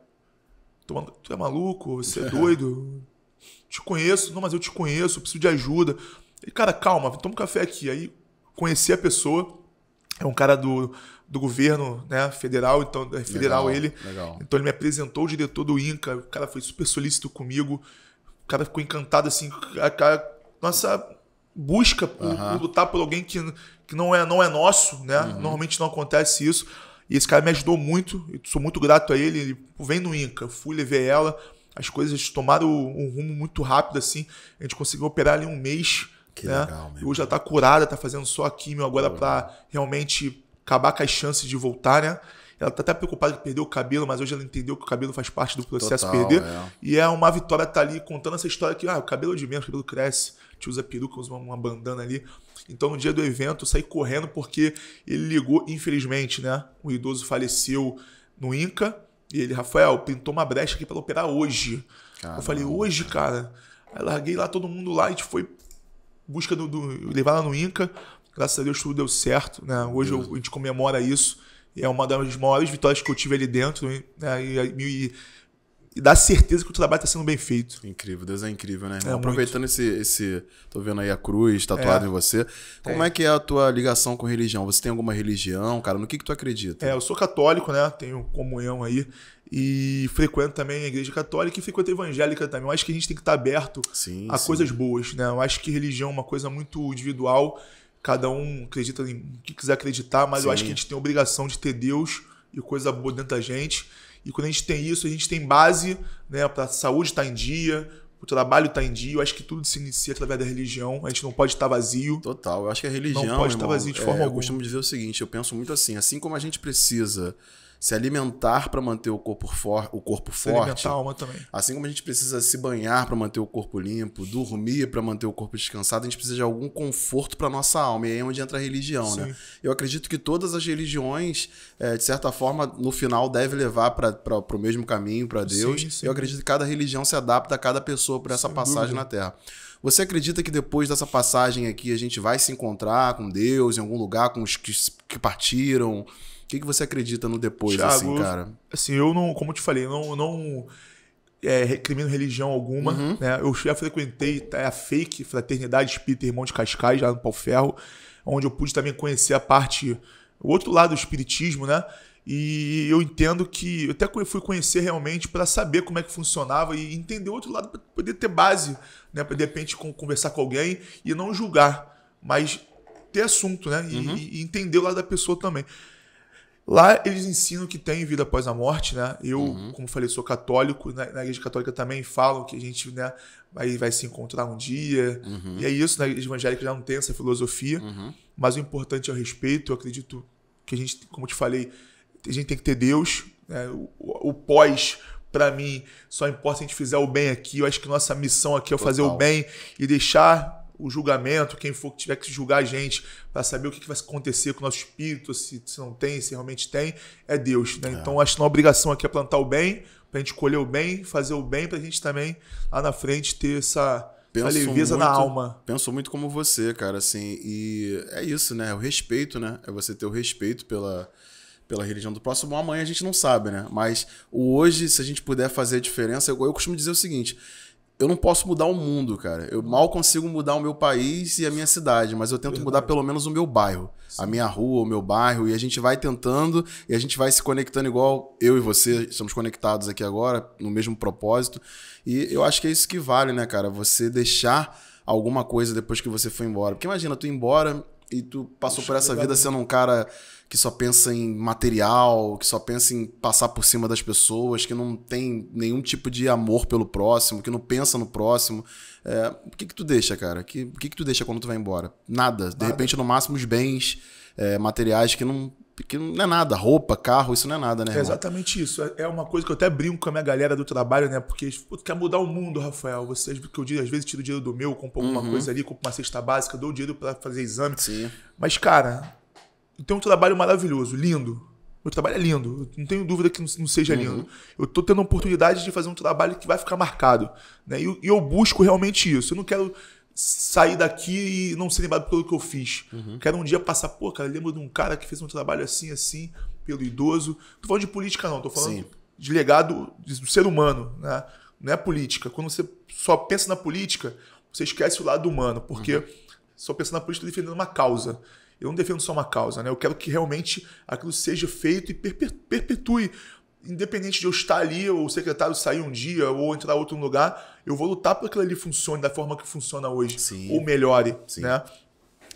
Tu é maluco? Você é doido? Te conheço. Não, mas eu te conheço, preciso de ajuda. E, cara, calma, toma um café aqui. Aí conheci a pessoa, é um cara do governo, né, federal, então é federal Legal, ele. legal. Então ele me apresentou o diretor do INCA, o cara foi super solícito comigo, o cara ficou encantado assim, a nossa busca por lutar por alguém que não é nosso, né? Normalmente não acontece isso. E esse cara me ajudou muito, eu sou muito grato a ele. Ele vem no INCA, fui, levei ela, as coisas tomaram um rumo muito rápido assim, a gente conseguiu operar ali um mês. Que né? legal, E hoje já tá curada, tá fazendo só a químio agora para realmente acabar com as chances de voltar, né? Ela tá até preocupada que perdeu o cabelo, mas hoje ela entendeu que o cabelo faz parte do processo perder. E é uma vitória estar ali contando essa história que o cabelo é de menos, o cabelo cresce, te usa peruca, usa uma bandana ali. Então no dia do evento eu saí correndo porque ele ligou, infelizmente, né? O idoso faleceu no INCA e ele, Rafael, pintou uma brecha aqui para operar hoje. Caramba. Eu falei, hoje, cara? Aí larguei lá todo mundo lá e a gente foi busca levar ela no INCA. Graças a Deus tudo deu certo, né? Hoje a gente comemora isso. E é uma das maiores vitórias que eu tive ali dentro, né? E dá certeza que o trabalho está sendo bem feito. Incrível, Deus é incrível, né? Aproveitando esse... Tô vendo aí a cruz tatuada em você. Como é que é a tua ligação com religião? Você tem alguma religião, cara? No que tu acredita? Eu sou católico, né? Tenho comunhão aí. E frequento também a igreja católica e frequento a evangélica também. Eu acho que a gente tem que estar aberto a coisas boas, né? Eu acho que religião é uma coisa muito individual. Cada um acredita em o que quiser acreditar, mas eu acho que a gente tem a obrigação de ter Deus e coisa boa dentro da gente. E quando a gente tem isso, a gente tem base, né? Para a saúde estar em dia, o trabalho estar em dia. Eu acho que tudo se inicia através da religião. A gente não pode estar vazio. Total. Eu acho que a religião, não pode estar vazio de forma alguma. Eu costumo dizer o seguinte, eu penso muito assim como a gente precisa se alimentar para manter o corpo forte, alimentar a alma também. Assim como a gente precisa se banhar para manter o corpo limpo, dormir para manter o corpo descansado, a gente precisa de algum conforto para nossa alma. E aí é onde entra a religião, né? Eu acredito que todas as religiões, de certa forma, no final, devem levar para o mesmo caminho, para Deus. Sim. Eu acredito que cada religião se adapta a cada pessoa por essa passagem na Terra. Você acredita que depois dessa passagem aqui a gente vai se encontrar com Deus em algum lugar, com os que partiram? O que você acredita no depois, Thiago, assim, cara? Assim, eu não, como eu te falei, eu não recrimino religião alguma, né? Eu já frequentei a fake Fraternidade Espírita Irmão de Cascais, lá no Pau Ferro, onde eu pude também conhecer o outro lado do espiritismo, né? E eu entendo que eu até fui conhecer realmente para saber como é que funcionava e entender o outro lado, para poder ter base, né? Para de repente conversar com alguém e não julgar, mas ter assunto, né? E entender o lado da pessoa também. Lá eles ensinam que tem vida após a morte, né? Eu, como falei, sou católico, na igreja católica também falam que a gente, né, vai se encontrar um dia. E é isso, na igreja evangélica já não tem essa filosofia, mas o importante é o respeito. Eu acredito que a gente, como eu te falei, a gente tem que ter Deus, né? O pós, para mim, só importa se a gente fizer o bem aqui. Eu acho que nossa missão aqui é fazer o bem e deixar o julgamento, quem for que tiver que julgar a gente, para saber o que vai acontecer com o nosso espírito, se não tem, se realmente tem, é Deus, né? Então, acho que a nossa obrigação aqui é plantar o bem, para a gente colher o bem, fazer o bem, para a gente também, lá na frente, ter essa leveza na alma. Penso muito como você, cara, assim, e é isso, né? O respeito, né? É você ter o respeito pela religião do próximo. Amanhã a gente não sabe, né? Mas o hoje, se a gente puder fazer a diferença, eu costumo dizer o seguinte: eu não posso mudar o mundo, cara. Eu mal consigo mudar o meu país e a minha cidade, mas eu tento mudar pelo menos o meu bairro, a minha rua, o meu bairro, e a gente vai tentando e a gente vai se conectando igual eu e você estamos conectados aqui agora, no mesmo propósito. E eu acho que é isso que vale, né, cara? Você deixar alguma coisa depois que você foi embora. Porque imagina, tu ir embora e tu passou por essa vida sendo um cara que só pensa em material, que só pensa em passar por cima das pessoas, que não tem nenhum tipo de amor pelo próximo, que não pensa no próximo. O que tu deixa, cara? O que tu deixa quando tu vai embora? Nada. De repente, no máximo, os bens materiais que não é nada. Roupa, carro, isso não é nada, né, irmão? É exatamente isso. É uma coisa que eu até brinco com a minha galera do trabalho, né? Porque tu quer mudar o mundo, Rafael. Porque eu às vezes tiro o dinheiro do meu, compro alguma coisa ali, compro uma cesta básica, dou o dinheiro pra fazer exame. Sim. Mas, cara, eu tenho um trabalho maravilhoso, lindo. Meu trabalho é lindo. Eu não tenho dúvida que não seja lindo. Eu tô tendo a oportunidade de fazer um trabalho que vai ficar marcado, né? E eu busco realmente isso. Eu não quero sair daqui e não ser lembrado pelo que eu fiz. Quero um dia passar, pô, cara, lembro de um cara que fez um trabalho assim, pelo idoso. Não tô falando de política, não. Tô falando de legado do ser humano, né? Não é política. Quando você só pensa na política, você esquece o lado humano, porque só pensa na política defendendo uma causa. Eu não defendo só uma causa, né? Eu quero que realmente aquilo seja feito e perpetue. Independente de eu estar ali, ou o secretário sair um dia, ou entrar outro lugar, eu vou lutar para que aquilo ali funcione da forma que funciona hoje. Sim. Ou melhore, Sim. né?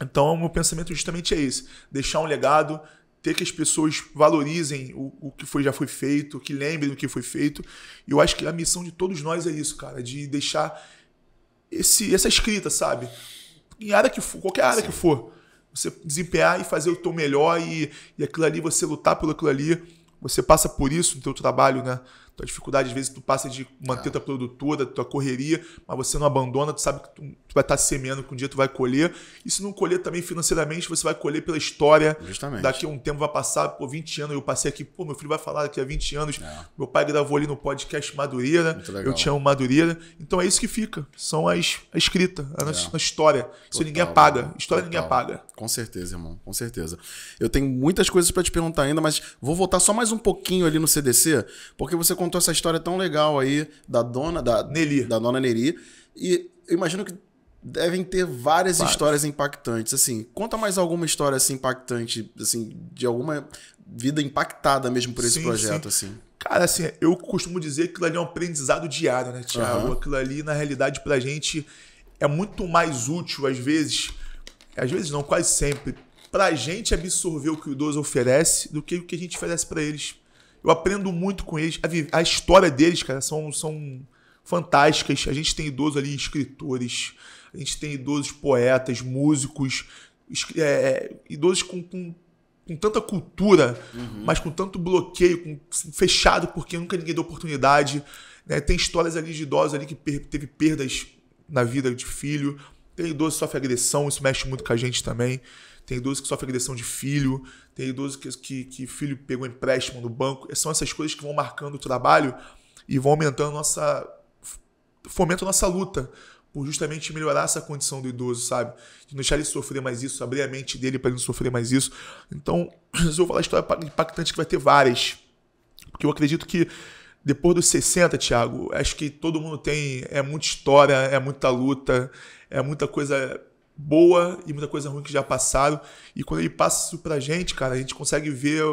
Então, o meu pensamento justamente é esse. Deixar um legado, ter que as pessoas valorizem o que já foi feito, que lembrem do que foi feito. E eu acho que a missão de todos nós é isso, cara, de deixar essa escrita, sabe? Em área que for, qualquer área que for. Você desempenhar e fazer o teu melhor e aquilo ali, você lutar por aquilo ali. Você passa por isso no teu trabalho, né? Tua dificuldade, às vezes, tu passa de manter tua produtora, tua correria, mas você não abandona, tu sabe que tu vai estar semeando, que um dia tu vai colher. E se não colher também financeiramente, você vai colher pela história. Justamente. Daqui a um tempo vai passar, 20 anos, eu passei aqui, meu filho vai falar daqui a 20 anos. Meu pai gravou ali no podcast Madureira, eu te amo Madureira. Então é isso que fica, são a escrita, a história. Isso ninguém apaga, história ninguém apaga. Com certeza, irmão, com certeza. Eu tenho muitas coisas para te perguntar ainda, mas vou voltar só mais um pouquinho ali no CDC, porque você contou essa história tão legal aí da dona Neri, e eu imagino que devem ter várias histórias impactantes. Assim, conta mais alguma história assim impactante, assim, de alguma vida impactada mesmo por esse projeto, assim. Cara, assim, eu costumo dizer que aquilo ali é um aprendizado diário, né, Thiago? Aquilo ali, na realidade, pra gente é muito mais útil, às vezes não, quase sempre, pra gente absorver o que o idoso oferece do que o que a gente oferece pra eles. Eu aprendo muito com eles. A história deles, cara, são fantásticas. A gente tem idosos ali, escritores. A gente tem idosos poetas, músicos. Idosos com tanta cultura, mas com tanto bloqueio, fechado, porque nunca ninguém deu oportunidade. Né? Tem histórias ali de idosos ali que teve perdas na vida de filho. Tem idoso que sofre agressão, isso mexe muito com a gente também. Tem idoso que sofre agressão de filho, tem idoso que filho pegou empréstimo no banco. São essas coisas que vão marcando o trabalho e vão aumentando fomentam a nossa luta por justamente melhorar essa condição do idoso, sabe? De não deixar ele sofrer mais isso, abrir a mente dele para ele não sofrer mais isso. Então, se eu vou falar história impactante, que vai ter várias. Porque eu acredito que depois dos 60, Thiago, acho que todo mundo é muita história, é muita luta, é muita coisa boa e muita coisa ruim que já passaram. E quando ele passa isso pra gente, cara, a gente consegue ver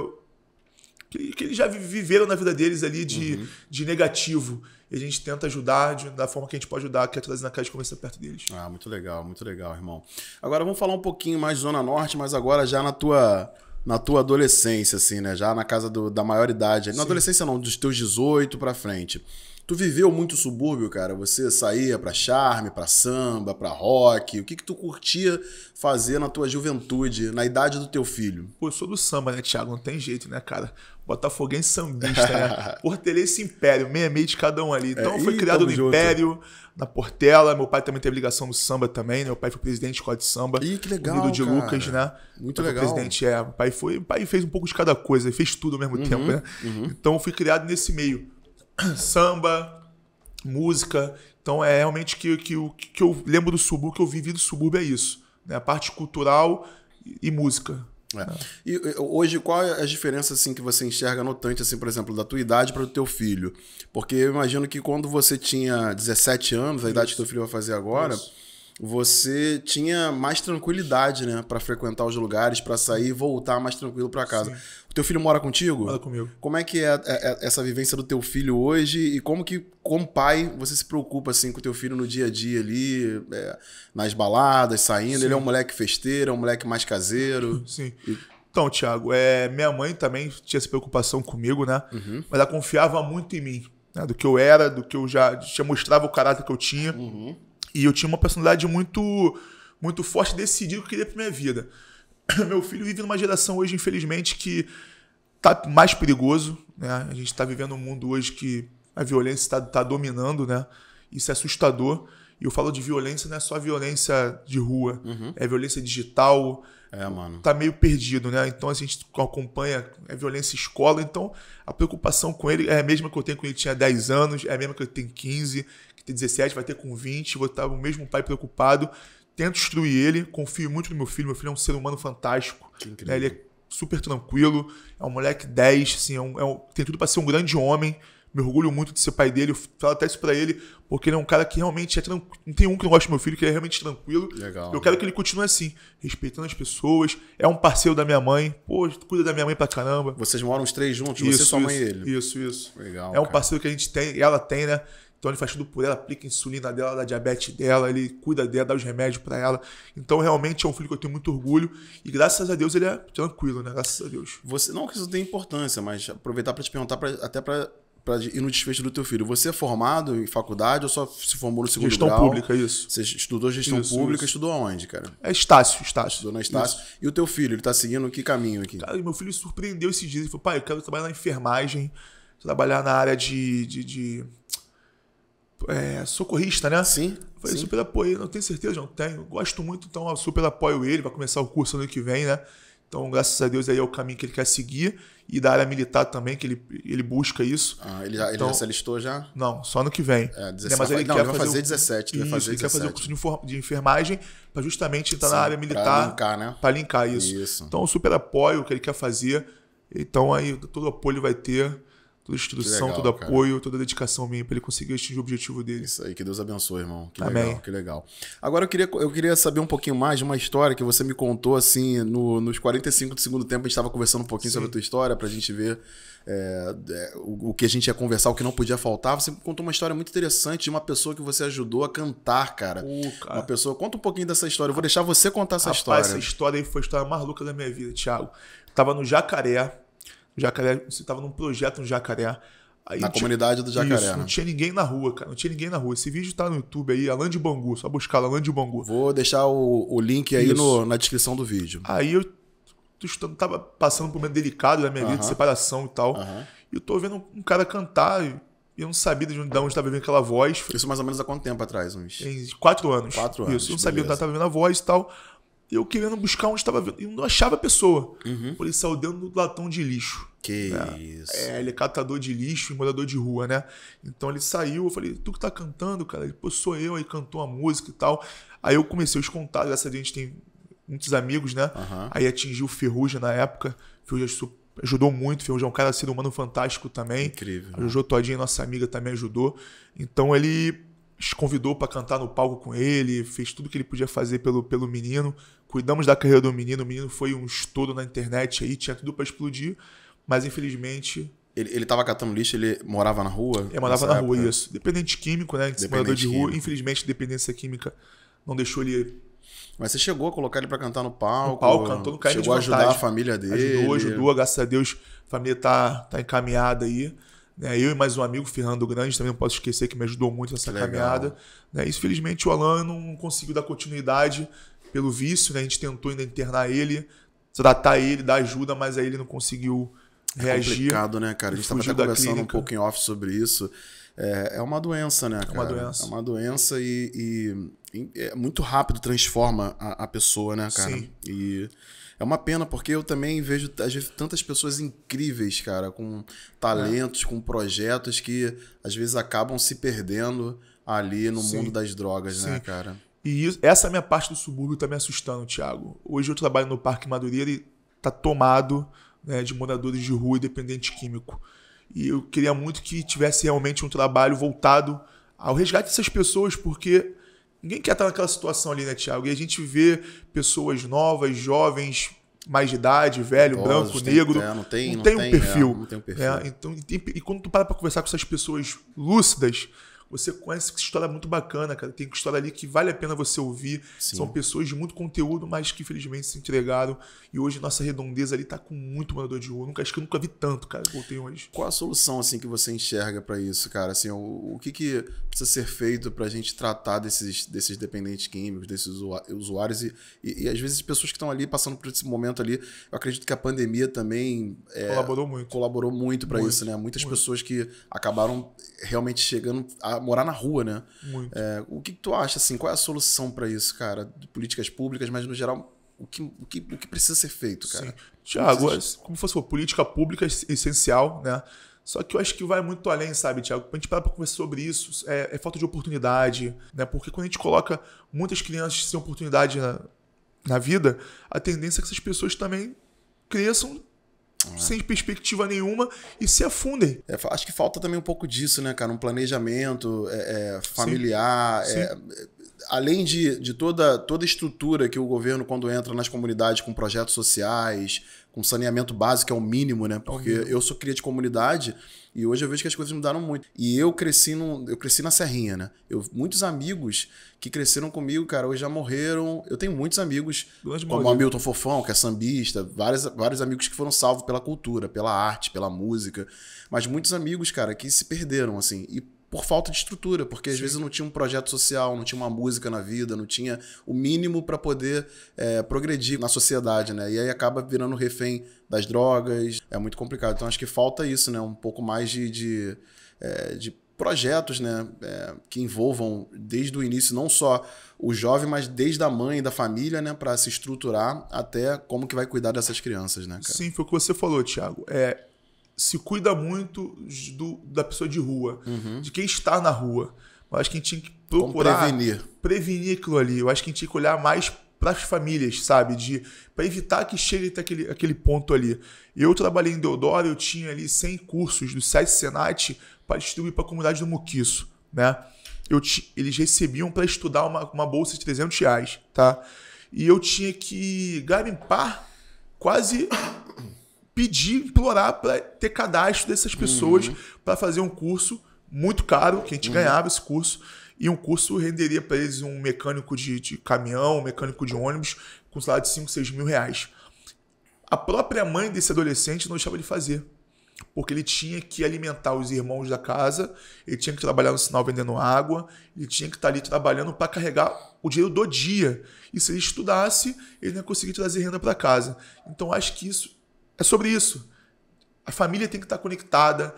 que eles já viveram na vida deles ali de negativo. E a gente tenta ajudar da forma que a gente pode ajudar, que é trazendo a casa de conversa perto deles. Ah, muito legal, irmão. Agora vamos falar um pouquinho mais de Zona Norte, mas agora já na tua adolescência, assim, né? Já na casa da maioridade. Na adolescência não, dos teus 18 pra frente. Tu viveu muito subúrbio, cara? Você saía pra charme, pra samba, pra rock? O que tu curtia fazer na tua juventude, na idade do teu filho? Pô, eu sou do samba, né, Thiago? Não tem jeito, né, cara? Botafoguense sambista, né? Portelense Império, meia de cada um ali. Então eu fui criado no Império, na Portela. Meu pai também teve ligação no samba também, né? Meu pai foi presidente de escola de samba. Ih, que legal, Unido de Lucas, né? Muito legal. Presidente, o pai fez um pouco de cada coisa, ele fez tudo ao mesmo tempo, né? Então eu fui criado nesse meio. Samba, música. Então é realmente que eu lembro do subúrbio, que eu vivi do subúrbio é isso, né? A parte cultural e música. E hoje, qual é a diferença assim, que você enxerga notante, assim, por exemplo, da tua idade para o teu filho? Porque eu imagino que quando você tinha 17 anos, a idade que teu filho vai fazer agora, você tinha mais tranquilidade, né, para frequentar os lugares, para sair e voltar mais tranquilo para casa. Sim. O teu filho mora contigo? Mora comigo. Como é que é essa vivência do teu filho hoje e como que, como pai, você se preocupa assim com o teu filho no dia a dia ali, nas baladas, saindo? Sim. Ele é um moleque festeiro, é um moleque mais caseiro? Sim. Então, Thiago, minha mãe também tinha essa preocupação comigo, né? Mas ela confiava muito em mim, né? Do que eu era, do que eu já mostrava o caráter que eu tinha. E eu tinha uma personalidade muito, muito forte, decidida o que eu queria pra minha vida. Meu filho vive numa geração hoje, infelizmente, que tá mais perigoso, né? A gente tá vivendo um mundo hoje que a violência tá dominando, né? Isso é assustador. E eu falo de violência, não é só violência de rua, é violência digital. Mano. Tá meio perdido, né? Então a gente acompanha violência em escola. Então a preocupação com ele é a mesma que eu tenho quando ele tinha 10 anos, é a mesma que eu tenho 15, que tem 17, vai ter com 20. Vou estar o mesmo pai preocupado. Tento instruir ele, confio muito no meu filho. Meu filho é um ser humano fantástico. Né? Ele é super tranquilo, é um moleque 10, assim, tem tudo pra ser um grande homem. Me orgulho muito de ser pai dele, eu falo até isso pra ele, porque ele é um cara que realmente é tranquilo. Não tem um que não gosta do meu filho, que ele é realmente tranquilo. Legal. Eu quero que ele continue assim, respeitando as pessoas. É um parceiro da minha mãe, pô, cuida da minha mãe pra caramba. Vocês moram os 3 juntos? Isso, você, sua mãe e isso, ele? Isso. Legal, é um cara. parceiro que a gente tem, ela tem, né? Então ele faz tudo por ela, aplica a insulina dela, da diabetes dela, ele cuida dela, dá os remédios pra ela. Então realmente é um filho que eu tenho muito orgulho. E graças a Deus ele é tranquilo, né? Graças a Deus. Não que isso tenha importância, mas aproveitar pra te perguntar, até pra ir no desfecho do teu filho. Você é formado em faculdade ou só se formou no segundo Gestão grau? pública, isso. Você estudou gestão pública, estudou aonde, cara? É Estácio. Estudou na Estácio. E o teu filho, ele tá seguindo que caminho aqui? Cara, meu filho surpreendeu esses dias. Ele falou, pai, eu quero trabalhar na enfermagem, trabalhar na área de socorrista, né? Sim. Eu falei, super apoio. Não tenho certeza, não tenho. Gosto muito, então eu super apoio ele. Vai começar o curso ano que vem, né? Então, graças a Deus, aí é o caminho que ele quer seguir. E da área militar também, que ele busca isso. Ele já se alistou já? Não, só ano que vem. 17. Mas ele vai fazer 17. Ele quer fazer o curso de enfermagem para justamente entrar na área militar. Para linkar, né? Para linkar isso. Então, eu super apoio o que ele quer fazer. Então, aí, todo o apoio ele vai ter. Toda a instrução, legal, todo apoio, toda a dedicação minha para ele conseguir atingir o objetivo dele. Isso aí, que Deus abençoe, irmão. Que Amém. Legal, que legal. Agora eu queria saber um pouquinho mais de uma história que você me contou, assim, nos 45 do segundo tempo, a gente estava conversando um pouquinho sobre a tua história, pra gente ver o que a gente ia conversar, o que não podia faltar. Você me contou uma história muito interessante de uma pessoa que você ajudou a cantar, cara. Cara. Uma pessoa... Conta um pouquinho dessa história. Eu vou deixar você contar essa Rapaz, história. Essa história aí foi a história mais louca da minha vida, Thiago. Eu tava no Jacaré, você tava num projeto no Jacaré. Aí na comunidade do Jacaré. Isso, não tinha ninguém na rua, cara. Não tinha ninguém na rua. Esse vídeo tá no YouTube aí, Alain de Bangu. Só buscar Alain de Bangu. Vou deixar o link aí na descrição do vídeo. Aí eu tava passando por um momento delicado da minha vida, de separação e tal. E eu tô vendo um cara cantar e eu não sabia de onde estava vendo aquela voz. Isso mais ou menos há quanto tempo atrás? Tem 4 anos. 4 anos. Isso, eu não sabia onde estava vendo a voz e tal. Eu querendo buscar onde estava vendo. E não achava a pessoa. Ele saiu dentro do latão de lixo. Que isso. Ele é catador de lixo e morador de rua, né? Então ele saiu, eu falei, tu que tá cantando, cara? Ele, pô, sou eu, aí cantou a música e tal. Aí eu comecei os contatos, graças a Deus a gente tem muitos amigos, né? Aí atingiu o Ferrugem na época. Ferrugem ajudou muito, Ferrugem é um cara, ser humano fantástico também. Incrível. A Jojo Todinha, nossa amiga, também ajudou. Então ele convidou para cantar no palco com ele, fez tudo que ele podia fazer pelo menino. Cuidamos da carreira do menino. O menino foi um estouro na internet aí, tinha tudo para explodir. Mas infelizmente... Ele tava catando lixo, ele morava na rua? Ele morava na rua, isso. Dependente químico, né? Morador de rua. Infelizmente, dependência química não deixou ele... Mas você chegou a colocar ele pra cantar no palco? No palco, cantou no carrinho de vantagem. Chegou a ajudar a família dele? Ajudou. Graças a Deus, a família tá encaminhada aí. Né? Eu e mais um amigo, Fernando Grande, também não posso esquecer que me ajudou muito nessa caminhada. Né? E, infelizmente, o Alain não conseguiu dar continuidade pelo vício, né? A gente tentou ainda internar ele, tratar ele, dar ajuda, mas aí ele não conseguiu reagir. É complicado, né, cara? A gente estava conversando um pouco em off sobre isso. É uma doença, né, cara? É uma doença e é muito rápido transforma a pessoa, né, cara? Sim. E é uma pena, porque eu também vejo às vezes tantas pessoas incríveis, cara, com talentos, com projetos que às vezes acabam se perdendo ali no mundo das drogas, né, cara? E essa minha parte do subúrbio tá me assustando, Thiago. Hoje eu trabalho no Parque Madureira e tá tomado, né, de moradores de rua e dependente químico. E eu queria muito que tivesse realmente um trabalho voltado ao resgate dessas pessoas, porque ninguém quer estar naquela situação ali, né, Thiago? E a gente vê pessoas novas, jovens, mais de idade, velho, branco, negro. Não tem um perfil. Não tem um perfil. Então, e quando tu para conversar com essas pessoas lúcidas, você conhece história muito bacana, cara. Tem história ali que vale a pena você ouvir. Sim. São pessoas de muito conteúdo, mas que infelizmente se entregaram. E hoje nossa redondeza ali tá com muito morador de rua. Acho que eu nunca vi tanto, cara. Voltei hoje. Qual a solução, assim, que você enxerga pra isso, cara? Assim, o que precisa ser feito pra gente tratar desses dependentes químicos, desses usuários e às vezes pessoas que estão ali passando por esse momento ali? Eu acredito que a pandemia também colaborou muito pra isso, né? Muitas pessoas que acabaram realmente chegando a morar na rua, né? Muito. O que tu acha, assim, qual é a solução pra isso, cara? De políticas públicas, mas no geral, o que precisa ser feito, cara? Sim. Thiago, como fosse uma política pública essencial, né? Só que eu acho que vai muito além, sabe, Thiago? Quando a gente para pra conversar sobre isso, é falta de oportunidade, né? Porque quando a gente coloca muitas crianças sem oportunidade na vida, a tendência é que essas pessoas também cresçam sem perspectiva nenhuma e se afundem. Acho que falta também um pouco disso, né, cara? Um planejamento familiar. Sim. Além de toda estrutura que o governo, quando entra nas comunidades com projetos sociais, com saneamento básico, que é o mínimo, né? Porque eu sou cria de comunidade e hoje eu vejo que as coisas mudaram muito. E eu cresci na Serrinha, né? Muitos amigos que cresceram comigo, cara, hoje já morreram. Eu tenho muitos amigos, como o Hamilton Fofão, que é sambista, vários amigos que foram salvos pela cultura, pela arte, pela música. Mas muitos amigos, cara, que se perderam, assim. E por falta de estrutura, porque às vezes não tinha um projeto social, não tinha uma música na vida, não tinha o mínimo para poder progredir na sociedade, né? E aí acaba virando refém das drogas, é muito complicado. Então acho que falta isso, né? Um pouco mais de projetos, né? Que envolvam desde o início não só o jovem, mas desde a mãe e da família, né? Para se estruturar até como que vai cuidar dessas crianças, né, cara? Sim, foi o que você falou, Thiago. Se cuida muito da pessoa de rua, de quem está na rua. Eu acho que a gente tinha que procurar prevenir aquilo ali. Eu acho que a gente tinha que olhar mais para as famílias, sabe? Para evitar que chegue até aquele ponto ali. Eu trabalhei em Deodoro, eu tinha ali 100 cursos do SESC Senat para distribuir para a comunidade do Muquiço, né? Eles recebiam para estudar uma bolsa de R$300, tá? E eu tinha que garimpar quase... pedir, implorar para ter cadastro dessas pessoas para fazer um curso muito caro, que a gente ganhava esse curso, e um curso renderia para eles um mecânico de caminhão, um mecânico de ônibus, com salário de 5, 6 mil reais. A própria mãe desse adolescente não deixava de fazer, porque ele tinha que alimentar os irmãos da casa, ele tinha que trabalhar no sinal vendendo água, ele tinha que estar ali trabalhando para carregar o dinheiro do dia. E se ele estudasse, ele não ia conseguir trazer renda para casa. Então acho que isso é sobre isso. A família tem que estar conectada,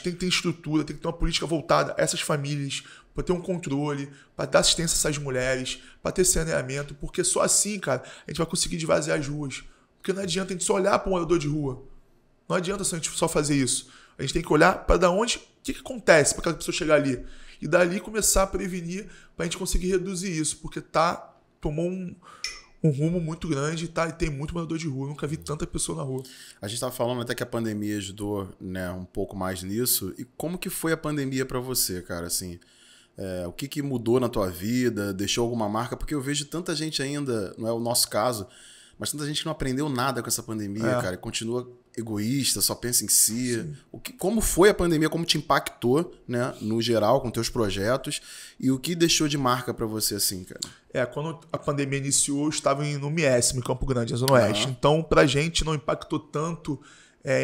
tem que ter estrutura, tem que ter uma política voltada a essas famílias, para ter um controle, para dar assistência a essas mulheres, para ter saneamento, porque só assim, cara, a gente vai conseguir esvaziar as ruas. Porque não adianta a gente só olhar para um morador de rua. Não adianta a gente só fazer isso. A gente tem que olhar para dar onde, o que acontece para aquela pessoa chegar ali. E dali começar a prevenir para a gente conseguir reduzir isso, porque tomou um rumo muito grande, e tem muito morador de rua. Eu nunca vi tanta pessoa na rua. A gente estava falando até que a pandemia ajudou, né, um pouco mais nisso. E como que foi a pandemia para você, cara? Assim, o que mudou na tua vida? Deixou alguma marca? Porque eu vejo tanta gente ainda, não é o nosso caso, mas tanta gente que não aprendeu nada com essa pandemia, cara. Continua egoísta, só pensa em si. Como foi a pandemia? Como te impactou, né, no geral, com teus projetos? E o que deixou de marca para você, assim, cara? Quando a pandemia iniciou, eu estava no MIESM, em Campo Grande, na Zona Oeste. Então, pra gente, não impactou tanto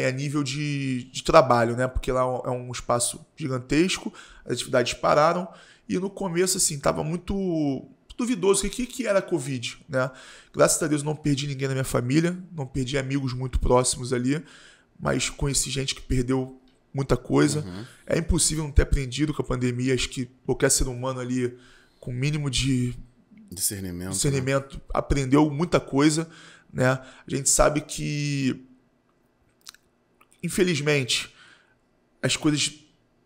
a nível de trabalho, né? Porque lá é um espaço gigantesco, as atividades pararam. E no começo, assim, estava muito duvidoso. O que era a Covid, né? Graças a Deus, não perdi ninguém na minha família, não perdi amigos muito próximos ali, mas conheci gente que perdeu muita coisa. É impossível não ter aprendido com a pandemia. Acho que qualquer ser humano ali, com o mínimo de discernimento, aprendeu muita coisa, né? A gente sabe que, infelizmente, as coisas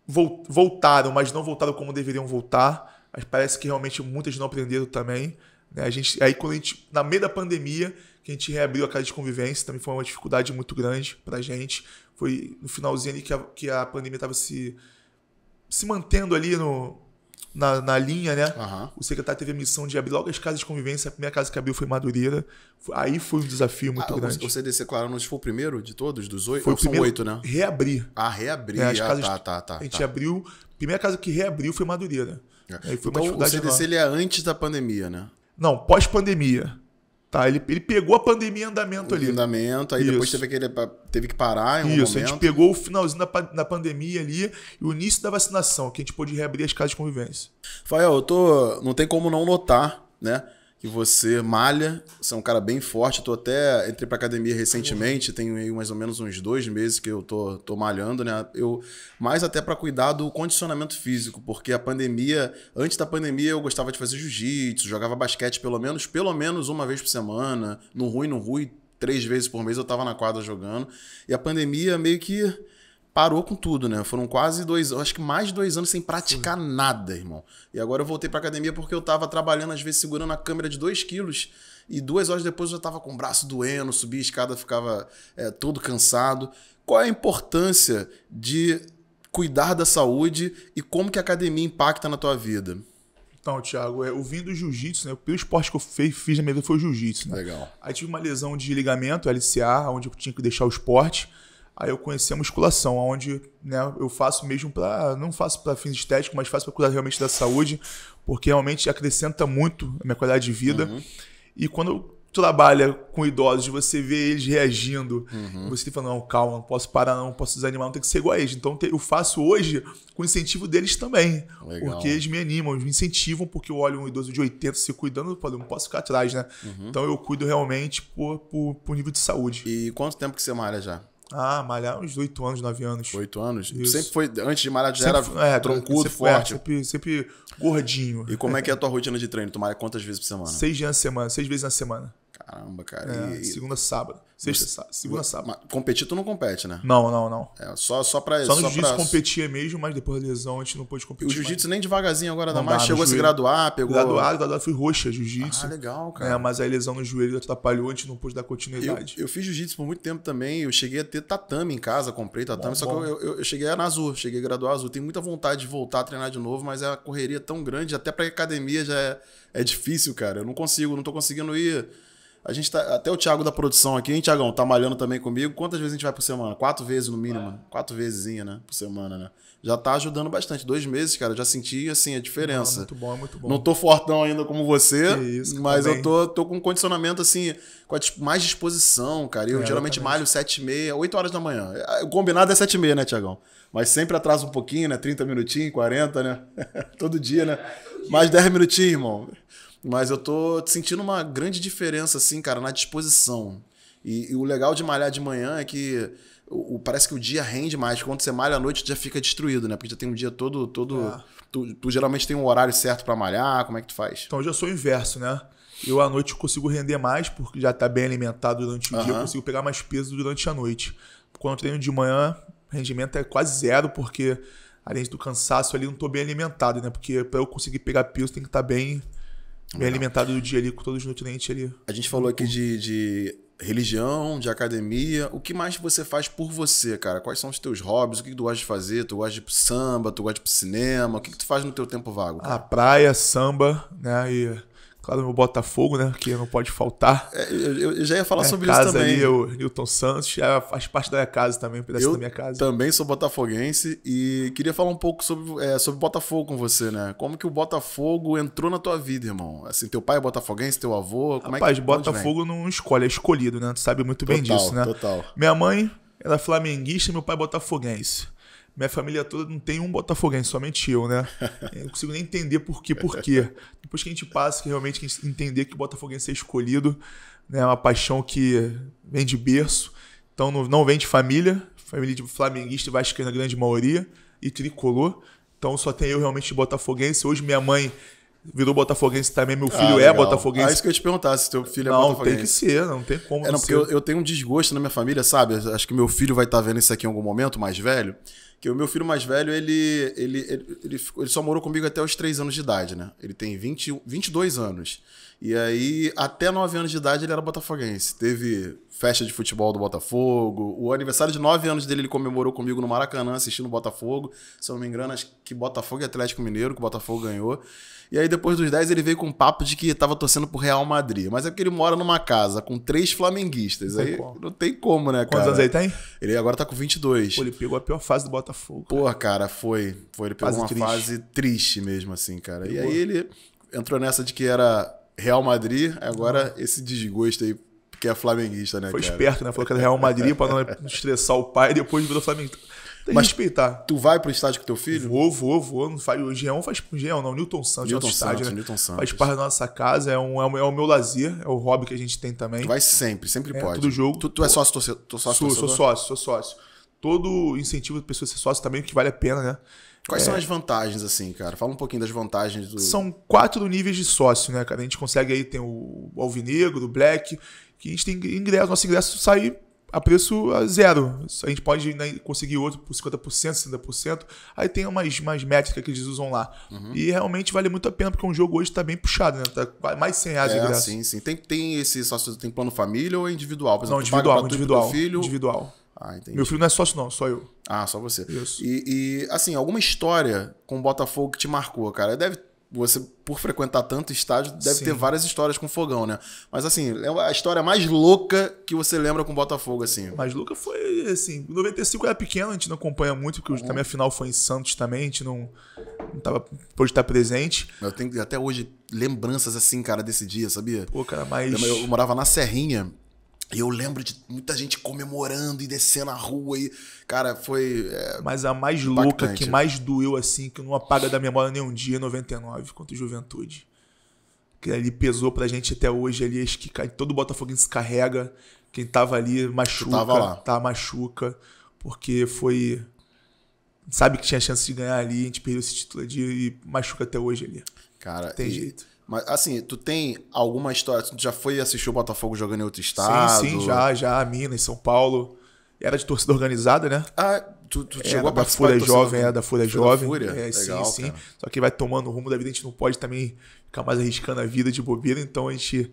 voltaram, mas não voltaram como deveriam voltar. Mas parece que realmente muitas não aprenderam também, né? Quando a gente, na meio da pandemia, que a gente reabriu a casa de convivência, também foi uma dificuldade muito grande pra gente. Foi no finalzinho ali que a pandemia estava se mantendo ali na linha, né? O secretário teve a missão de abrir logo as casas de convivência. A primeira casa que abriu foi Madureira. Aí foi um desafio muito grande. O CDC, claro, não foi o primeiro de todos, dos 8? Foi o primeiro, 8, né? Reabrir. Reabrir. As casas, a gente abriu... A primeira casa que reabriu foi Madureira. Aí foi então o CDC ele é antes da pandemia, né? Não, pós-pandemia. Tá, ele pegou a pandemia em andamento ali. Aí depois teve que parar em um momento. A gente pegou o finalzinho da pandemia ali e o início da vacinação, que a gente pôde reabrir as casas de convivência. Fael, não tem como não notar, né, que você malha, você é um cara bem forte. Entrei pra academia recentemente, tenho aí mais ou menos uns 2 meses que eu tô malhando, né? Mais até para cuidar do condicionamento físico, porque antes da pandemia eu gostava de fazer jiu-jitsu, jogava basquete pelo menos uma vez por semana, no ruim, 3 vezes por mês eu tava na quadra jogando. E a pandemia meio que parou com tudo, né? Foram quase 2 anos, acho que mais de 2 anos sem praticar nada, irmão. E agora eu voltei pra academia porque eu tava trabalhando, às vezes, segurando a câmera de 2 quilos e 2 horas depois eu já tava com o braço doendo, subia a escada, ficava todo cansado. Qual é a importância de cuidar da saúde e como que a academia impacta na tua vida? Então, Thiago, eu vim do jiu-jitsu, né? O primeiro esporte que eu fiz na minha vida foi o jiu-jitsu, né? Legal. Aí tive uma lesão de ligamento, LCA, onde eu tinha que deixar o esporte. Aí eu conheci a musculação, onde, né, eu faço mesmo não faço para fins estéticos, mas faço para cuidar realmente da saúde, porque realmente acrescenta muito a minha qualidade de vida. E quando eu trabalho com idosos, você vê eles reagindo, você tem que falar, não, calma, não posso parar, não posso desanimar, não tem que ser igual a eles. Então eu faço hoje com o incentivo deles também. Legal. Porque eles me animam, eles me incentivam, porque eu olho um idoso de 80 se cuidando, eu falo, não posso ficar atrás, né? Então eu cuido realmente por nível de saúde. E quanto tempo que você malha já? Malhar uns 8 anos, 9 anos. 8 anos? Isso. Sempre foi, antes de malhar já era troncudo, forte? Sempre gordinho. E como é que é a tua rotina de treino? Tu malha quantas vezes por semana? 6 dias na semana, 6 vezes na semana. Caramba, cara. Segunda, sábado. Segunda, sábado. Mas competir tu não compete, né? Não. Só pra... Só no jiu-jitsu competia mesmo, mas depois da lesão a gente não pôde competir. O jiu-jitsu nem devagarzinho agora dá Não mais. dá, Chegou a se graduar, pegou... Graduado, fui roxa, jiu-jitsu. Legal, cara. Mas a lesão no joelho atrapalhou, a gente não pôde dar continuidade. Eu fiz jiu-jitsu por muito tempo também. Eu cheguei a ter tatame em casa, comprei tatame. Só que eu cheguei na azul, cheguei a graduar azul. Tenho muita vontade de voltar a treinar de novo, mas a correria tão grande. Até pra academia já é difícil, cara. Eu não tô conseguindo ir... A gente tá, até o Thiago da produção aqui, hein, Thiagão? Tá malhando também comigo. Quantas vezes a gente vai por semana? 4 vezes no mínimo. 4 vezesinha, né? Por semana, né? Já tá ajudando bastante. 2 meses, cara, já senti, assim, a diferença. Muito bom, muito bom. Não tô fortão ainda como você, isso, mas também. eu tô com um condicionamento, assim, com mais disposição, cara. Eu geralmente malho 7h30, 8 horas da manhã. O combinado é 7h30, né, Thiagão? Mas sempre atrasa um pouquinho, né? 30 minutinhos, 40, né? Todo dia, né? Mais 10 minutinhos, irmão. Mas eu tô sentindo uma grande diferença, assim, cara, na disposição. E o legal de malhar de manhã é que parece que o dia rende mais. Quando você malha à noite, tu já fica destruído, né? Porque já tem um dia todo... Tu geralmente tem um horário certo pra malhar. Como é que tu faz? Então eu já sou o inverso, né? Eu à noite consigo render mais, porque já tá bem alimentado durante o dia. Eu consigo pegar mais peso durante a noite. Quando eu treino de manhã, o rendimento é quase zero, porque além do cansaço ali, eu não tô bem alimentado, né? Porque pra eu conseguir pegar peso, tem que estar bem alimentado do dia ali, com todos os nutrientes ali. A gente falou aqui de religião, de academia. O que mais você faz por você, cara? Quais são os teus hobbies? O que tu gosta de fazer? Tu gosta de ir pro samba? Tu gosta de ir pro cinema? O que tu faz no teu tempo vago, cara? Praia, samba, né? E, claro, meu Botafogo, né? Que não pode faltar. Eu já ia falar sobre casa isso também. Ali, o Newton Santos, faz parte da minha casa também, um pedaço da minha casa. Também sou botafoguense e queria falar um pouco sobre Botafogo com você, né? Como que o Botafogo entrou na tua vida, irmão? Assim, teu pai é botafoguense, teu avô? Como Rapaz, Botafogo não escolhe, é escolhido, né? Tu sabe muito bem disso, né? Total. Minha mãe era flamenguista e meu pai botafoguense. Minha família toda não tem um botafoguense, somente eu, né? Eu não consigo nem entender por quê. Depois que a gente passa, que realmente a gente entender que o botafoguense é escolhido, né? É uma paixão que vem de berço. Então não vem de família de flamenguista e vascaína, a grande maioria, e tricolor. Então só tem eu realmente de botafoguense. Hoje minha mãe virou botafoguense também, meu filho é botafoguense. Isso que eu ia te perguntar, se teu filho é botafoguense. Não, tem que ser, não tem como não ser. Porque eu tenho um desgosto na minha família, sabe? Acho que meu filho vai estar vendo isso aqui em algum momento, mais velho. Que o meu filho mais velho, ele só morou comigo até os 3 anos de idade, né? Ele tem 22 anos. E aí, até 9 anos de idade, ele era botafoguense. Teve festa de futebol do Botafogo. O aniversário de 9 anos dele, ele comemorou comigo no Maracanã, assistindo o Botafogo. Se eu não me engano, acho que Botafogo e Atlético Mineiro, que o Botafogo ganhou. E aí, depois dos 10, ele veio com um papo de que tava torcendo pro Real Madrid. Mas é porque ele mora numa casa com 3 flamenguistas. Aí não tem como, né, cara? Quantos anos ele tem? Ele agora tá com 22. Pô, ele pegou a pior fase do Botafogo. Porra, cara, foi. Ele pegou uma fase triste mesmo, assim, cara. E aí ele entrou nessa de que era Real Madrid, agora esse desgosto aí, que é flamenguista, né, Foi cara? esperto, né? Falou que era Real Madrid pra não estressar o pai e depois virou flamenguista. Tem que respeitar. Tu vai pro estádio com teu filho? Vou. Não faz, o Geão faz pro Geão, não. Newton Santos, nosso estádio, né? Newton Santos. Faz parte da nossa casa, é o meu lazer, é o hobby que a gente tem também. Tu vai sempre pode. Todo jogo. Tu é sócio torcedor? Sou sócio. Todo incentivo da pessoa ser sócio também, que vale a pena, né? Quais são as vantagens, assim, cara? Fala um pouquinho das vantagens do... São 4 níveis de sócio, né, cara? A gente consegue aí, tem o alvinegro, o black, que a gente tem ingresso, nosso ingresso sai a preço zero. A gente pode, né, conseguir outro por 50%, 60%. Aí tem umas métricas que eles usam lá. E realmente vale muito a pena, porque um jogo hoje tá bem puxado, né? Tá mais de 100 reais de graça. Sim. Tem esse sócio, tem plano família ou é individual? Por exemplo, Não, individual. Filho? Individual. Entendi. Meu filho não é sócio não, só eu. Só você. Isso. E assim, alguma história com o Botafogo que te marcou, cara? Você, por frequentar tanto estádio, deve ter várias histórias com Fogão, né? Mas assim, a história mais louca que você lembra com o Botafogo, assim? Mais louca foi, assim, em 95 eu era pequeno, a gente não acompanha muito, porque também a final foi em Santos também, a gente não pôde estar presente. Eu tenho até hoje lembranças, assim, cara, desse dia, sabia? Pô, cara, mas... Eu morava na Serrinha, e eu lembro de muita gente comemorando e descendo a rua e, cara, foi... Mas a mais impactante. louca, que mais doeu, assim, que não apaga da memória nenhum dia, 99, contra o Juventude. Que ali pesou pra gente até hoje, ali, acho que todo Botafoguense se carrega, quem tava ali machuca, machuca, porque foi... Sabe que tinha chance de ganhar ali, a gente perdeu esse título ali e machuca até hoje ali. Cara, tem jeito. Mas, assim, tu tem alguma história... Tu já foi assistir o Botafogo jogando em outro estado? Sim, já. Minas, São Paulo. Era de torcida organizada, né? Tu chegou a participar da Fúria Jovem, da Fúria Jovem. Fúria? Legal, sim. Cara. Só que vai tomando o rumo da vida, a gente não pode também ficar mais arriscando a vida de bobeira, então a gente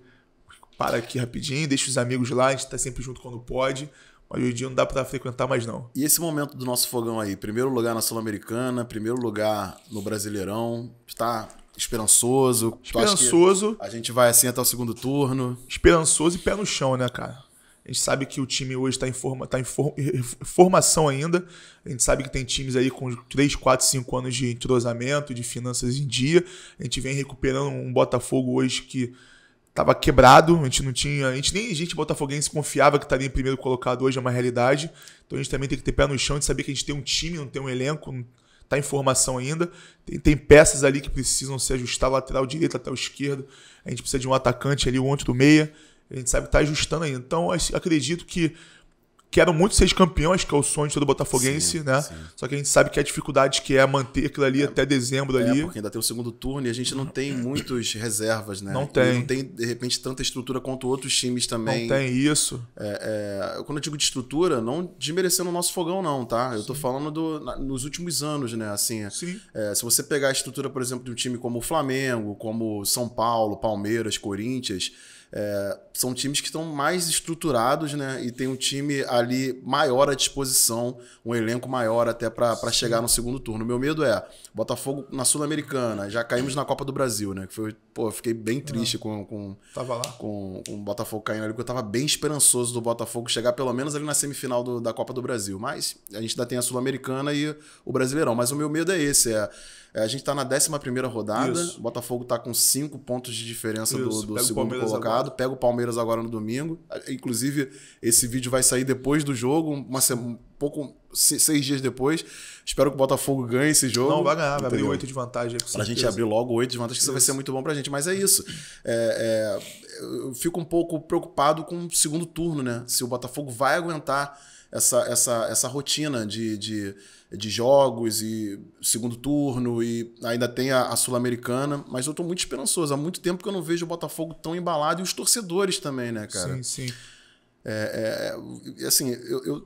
para aqui rapidinho, deixa os amigos lá, a gente tá sempre junto quando pode, mas hoje em dia não dá pra frequentar mais não. E esse momento do nosso Fogão aí? Primeiro lugar na Sul-Americana, primeiro lugar no Brasileirão, tá... Esperançoso. A gente vai assim até o segundo turno. Esperançoso e pé no chão, né, cara? A gente sabe que o time hoje tá em formação ainda. A gente sabe que tem times aí com 3, 4, 5 anos de entrosamento, de finanças em dia. A gente vem recuperando um Botafogo hoje que tava quebrado. A gente não tinha... nem a gente botafoguense confiava que estaria em primeiro colocado, hoje é uma realidade. Então a gente também tem que ter pé no chão de saber que a gente tem um time, não tem um elenco, tá em formação ainda. Tem peças ali que precisam se ajustar, lateral direito, lateral esquerdo. A gente precisa de um atacante ali, um outro do meia. A gente sabe que tá ajustando ainda. Então, acredito que quero muito ser campeão, acho que é o sonho de todo botafoguense, né? Sim. Só que a gente sabe que a dificuldade que é manter aquilo ali até dezembro ali. Porque ainda tem o segundo turno e a gente não tem muitos reservas, né? Não tem. E não tem, de repente, tanta estrutura quanto outros times também. Não tem isso. Quando eu digo de estrutura, não desmerecendo o nosso Fogão, não, tá? Eu tô falando nos últimos anos, né? Assim, se você pegar a estrutura, por exemplo, de um time como o Flamengo, como São Paulo, Palmeiras, Corinthians... são times que estão mais estruturados, né? E tem um time ali maior à disposição, um elenco maior até para chegar no segundo turno. O meu medo é Botafogo na Sul-Americana, já caímos na Copa do Brasil, né? Que foi, eu fiquei bem triste com o Botafogo caindo ali, porque eu tava bem esperançoso do Botafogo chegar pelo menos ali na semifinal da Copa do Brasil. Mas a gente ainda tem a Sul-Americana e o Brasileirão. Mas o meu medo é esse, a gente tá na 11ª rodada, o Botafogo tá com 5 pontos de diferença do segundo colocado, pega o Palmeiras agora no domingo, inclusive esse vídeo vai sair depois do jogo, 6 dias depois, espero que o Botafogo ganhe esse jogo. Não, vai ganhar, vai abrir 8 de vantagem. Pra gente abrir logo 8 de vantagem, que isso vai ser muito bom pra gente, mas é isso. Eu fico um pouco preocupado com o segundo turno, né? Se o Botafogo vai aguentar essa rotina de jogos e segundo turno e ainda tem a Sul-Americana, mas eu tô muito esperançoso. Há muito tempo que eu não vejo o Botafogo tão embalado e os torcedores também, né, cara? Sim. Assim,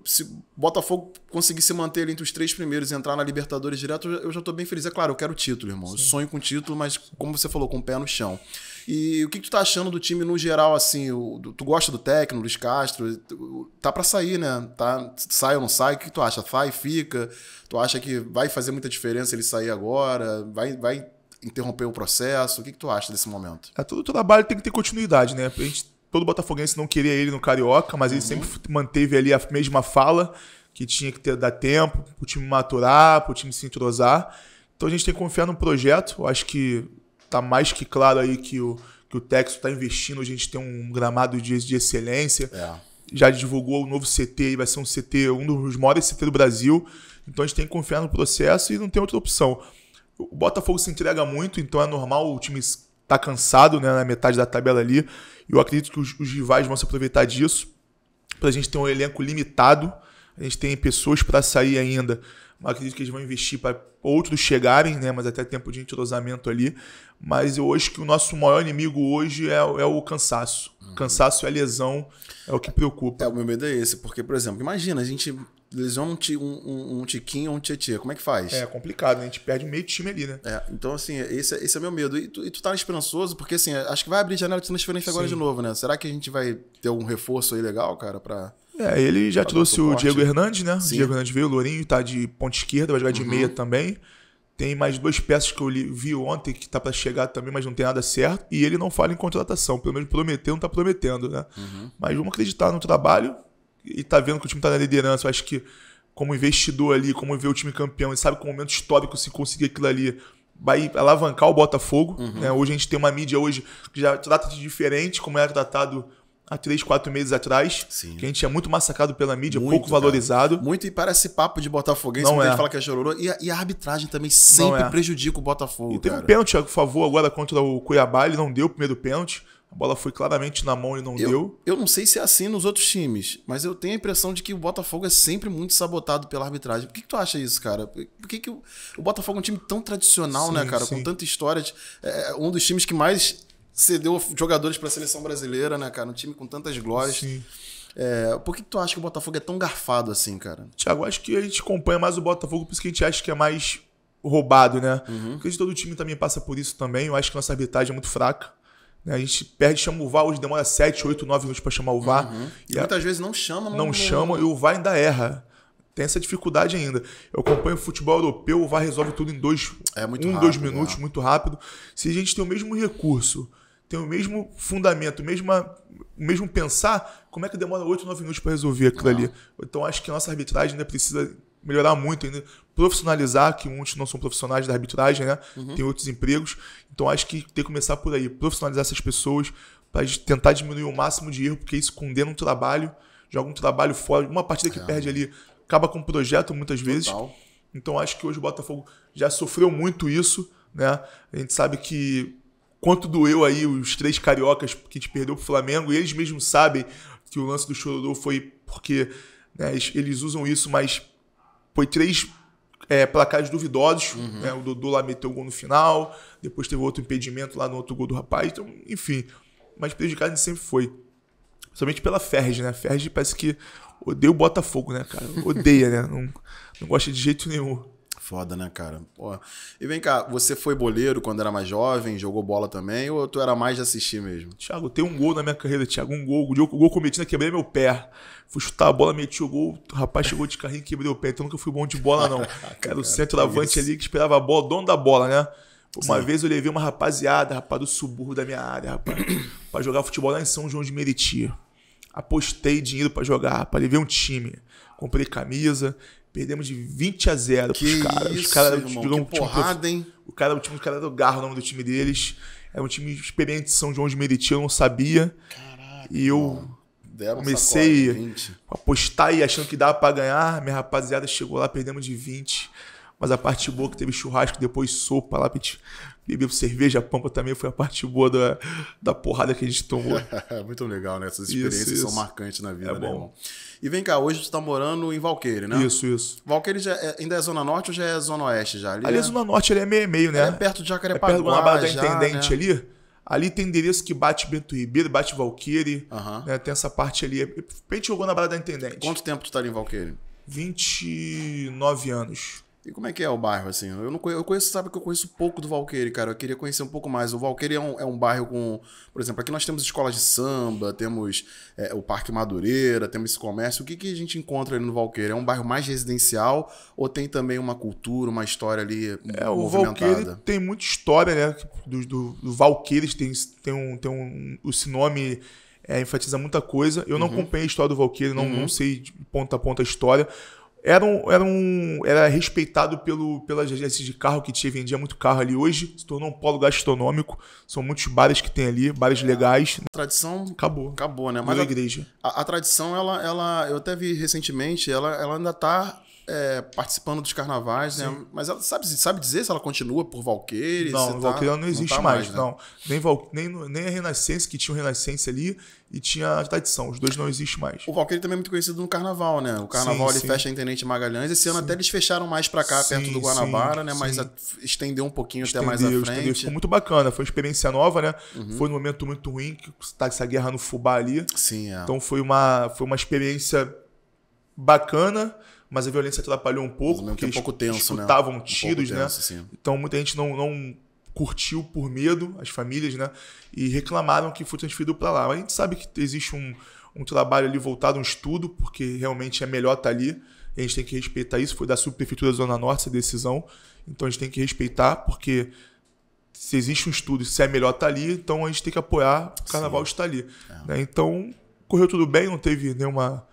se o Botafogo conseguir se manter ali entre os 3 primeiros e entrar na Libertadores direto, eu já tô bem feliz. É claro, eu quero título, irmão. Eu sonho com título, mas como você falou, com o pé no chão. E o que tu tá achando do time no geral, assim? Tu gosta do técnico, Luiz Castro? Tá pra sair, né? Sai ou não sai? O que tu acha? Sai, fica? Tu acha que vai fazer muita diferença ele sair agora? Vai interromper o processo? O que tu acha desse momento? Todo trabalho tem que ter continuidade, né? Todo botafoguense não queria ele no Carioca, mas ele sempre manteve ali a mesma fala, que tinha que dar tempo pro time maturar, pro time se entrosar. Então a gente tem que confiar no projeto. Eu acho que tá mais que claro aí que o Texo tá investindo. A gente tem um gramado de excelência. Já divulgou o novo CT, vai ser um dos maiores CT do Brasil. Então a gente tem que confiar no processo e não tem outra opção. O Botafogo se entrega muito, então é normal o time tá cansado, né, na metade da tabela ali. E eu acredito que os rivais vão se aproveitar disso, pra gente ter um elenco limitado. A gente tem pessoas para sair ainda. Mas acredito que eles vão investir para outros chegarem, né? Mas até tempo de entrosamento ali. Mas eu acho que o nosso maior inimigo hoje é o cansaço. Cansaço é lesão, é o que preocupa. O meu medo é esse, porque, por exemplo, imagina, a gente lesiona um Tiquinho ou um Tietê, como é que faz? É complicado, a gente perde meio time ali, né? Então, assim, esse é meu medo. E tu tá esperançoso, porque, assim, acho que vai abrir janela de transferência agora de novo, né? Será que a gente vai ter um reforço aí legal, cara, pra... Ele já trouxe o Diego Hernandes, né? Sim. O Diego Hernandes veio, o Lourinho tá de ponta esquerda, vai jogar de meia também. Tem mais 2 peças que eu vi ontem que tá para chegar também, mas não tem nada certo. E ele não fala em contratação, pelo menos prometeu, não tá prometendo, né? Mas vamos acreditar no trabalho e tá vendo que o time tá na liderança. Eu acho que como investidor ali, como ver o time campeão e sabe que o momento histórico se conseguir aquilo ali vai alavancar o Botafogo. Né? Hoje a gente tem uma mídia hoje que já trata de diferente, como era tratado há 3, 4 meses atrás. Sim. Que a gente é muito massacrado pela mídia, Muito, pouco valorizado. Cara. Muito, e parece papo de botafoguense, Não muita é. gente fala que é chororô. E a arbitragem também sempre prejudica o Botafogo, E teve cara. um pênalti a favor agora contra o Cuiabá, ele não deu o primeiro pênalti. A bola foi claramente na mão e não deu. Eu não sei se é assim nos outros times, mas eu tenho a impressão de que o Botafogo é sempre muito sabotado pela arbitragem. Por que tu acha isso, cara? Por que o Botafogo é um time tão tradicional, Sim, né, cara? sim. Com tanta história. É um dos times que mais cedeu jogadores para a seleção brasileira, né, cara? Um time com tantas glórias. Sim. Por que tu acha que o Botafogo é tão garfado assim, cara? Thiago, acho que a gente acompanha mais o Botafogo, por isso que a gente acha que é mais roubado, né? Porque todo time também passa por isso também. Eu acho que nossa arbitragem é muito fraca. Né? A gente perde, chama o VAR, hoje demora 7, 8, 9 minutos para chamar o VAR. E muitas vezes não chama. Não chama e o VAR ainda erra. Tem essa dificuldade ainda. Eu acompanho o futebol europeu, o VAR resolve tudo em 2 minutos, muito rápido. Se a gente tem o mesmo recurso, tem o mesmo fundamento, o mesmo pensar, como é que demora 8, 9 minutos para resolver aquilo ali? Então acho que a nossa arbitragem ainda precisa melhorar muito, ainda profissionalizar, que muitos não são profissionais da arbitragem, né? Tem outros empregos. Então acho que tem que começar por aí, profissionalizar essas pessoas para tentar diminuir o máximo de erro, porque isso condena um trabalho, joga um trabalho fora. Uma partida que perde ali acaba com um projeto muitas vezes. Total. Então acho que hoje o Botafogo já sofreu muito isso, né? A gente sabe que quanto doeu aí os 3 cariocas que a gente perdeu pro Flamengo, e eles mesmos sabem que o lance do Chororô foi porque, né, eles usam isso, mas foi 3 placares duvidosos. Né? O Dodô lá meteu o gol no final, depois teve outro impedimento lá no outro gol do rapaz. Então, enfim, mas prejudicado a gente sempre foi. Somente pela Ferg, né? A Ferg parece que odeia o Botafogo, né, cara? Odeia, né? Não gosta de jeito nenhum. Foda, né, cara? Pô. E vem cá, você foi boleiro quando era mais jovem, jogou bola também, ou tu era mais de assistir mesmo? Thiago, tem um gol na minha carreira, Thiago. Um gol. O gol cometido, quebrei meu pé. Fui chutar a bola, meti o gol. O rapaz chegou de carrinho e quebrei o pé. Então nunca fui bom de bola, não. Era o centroavante ali que esperava a bola, dono da bola, né? Uma vez eu levei uma rapaziada, rapaz, do subúrbio da minha área, rapaz, pra jogar futebol lá em São João de Meriti. Apostei dinheiro pra jogar, rapaz. Levei um time. Comprei camisa. Perdemos de 20-0 pros caras. Os caras jogam porrada, hein? O cara era do Garro, o nome do time deles. Era um time experiente de São João de Meriti, eu não sabia. Caraca. E eu comecei a apostar e achando que dava pra ganhar. Minha rapaziada chegou lá, perdemos de 20. Mas a parte boa que teve churrasco, depois sopa lá, bebeu cerveja, pampa também, foi a parte boa da porrada que a gente tomou. Muito legal, né? Essas experiências são marcantes na vida, É né, bom. irmão? E vem cá, hoje tu tá morando em Valqueire, né? Isso. Valqueire ainda é Zona Norte ou já é Zona Oeste já? Ali é Zona Norte, ali é meio, né? É perto de Jacarepaguá, perto do Guanabara da já, Intendente, né? ali. Ali tem endereço que bate Bento Ribeiro, bate Valqueire. Né? Tem essa parte ali. A gente jogou na Barra da Intendente. Quanto tempo tu tá ali em Valqueire? 29 anos. E como é que é o bairro, assim? Eu conheço, sabe que eu conheço pouco do Valqueire, cara. Eu queria conhecer um pouco mais. O Valqueire é um bairro com... Por exemplo, aqui nós temos escolas de samba, temos o Parque Madureira, temos esse comércio. O que a gente encontra ali no Valqueire? É um bairro mais residencial ou tem também uma cultura, uma história ali o movimentada? Valqueire tem muita história, né? Do Valqueire tem esse nome... enfatiza muita coisa. Eu não acompanhei a história do Valqueire, não sei de ponta a ponta a história. Era respeitado pelas agências de carro que tinha, vendia muito carro ali. Hoje se tornou um polo gastronômico. São muitos bares que tem ali, bares legais. A tradição acabou, né? Mas a igreja. A tradição, ela, eu até vi recentemente, ela ainda tá participando dos carnavais, né? Mas ela sabe dizer se ela continua por Valqueires? Não, Valqueires não existe tá mais, né? não. Nem a Renascença, que tinha o Renascença ali, e tinha a Tradição. Os dois não existem mais. O Valqueires também é muito conhecido no carnaval, né? O carnaval ele fecha em Tenente Magalhães. Esse ano até eles fecharam mais pra cá, perto do Guanabara, né? Mas estendeu um pouquinho até mais à frente. Ficou muito bacana. Foi uma experiência nova, né? Foi um momento muito ruim, que tá essa guerra no Fubá ali. Sim, Então foi uma experiência bacana, mas a violência atrapalhou um pouco, porque um pouco tenso, escutavam né? tiros, né? Sim. Então muita gente não curtiu por medo, as famílias, né? E reclamaram que foi transferido para lá. Mas a gente sabe que existe um trabalho ali voltado, um estudo, porque realmente é melhor estar ali. E a gente tem que respeitar isso. Foi da Subprefeitura da Zona Norte essa decisão. Então a gente tem que respeitar, porque se existe um estudo, se é melhor estar ali, então a gente tem que apoiar o carnaval estar ali. Né? Então correu tudo bem, não teve nenhuma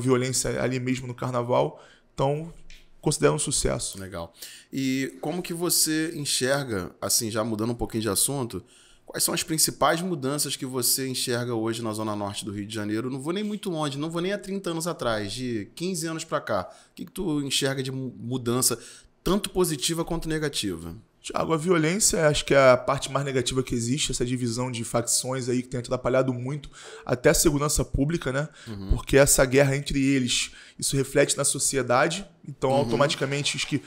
violência ali mesmo no carnaval. Então, considero um sucesso. Legal. E como que você enxerga, assim, já mudando um pouquinho de assunto, quais são as principais mudanças que você enxerga hoje na Zona Norte do Rio de Janeiro? Não vou nem muito longe, não vou nem há 30 anos atrás, de 15 anos para cá. O que tu enxerga de mudança, tanto positiva quanto negativa? Thiago, a violência acho que é a parte mais negativa que existe, essa divisão de facções aí que tem atrapalhado muito até a segurança pública, né? Porque essa guerra entre eles, isso reflete na sociedade, então automaticamente acho que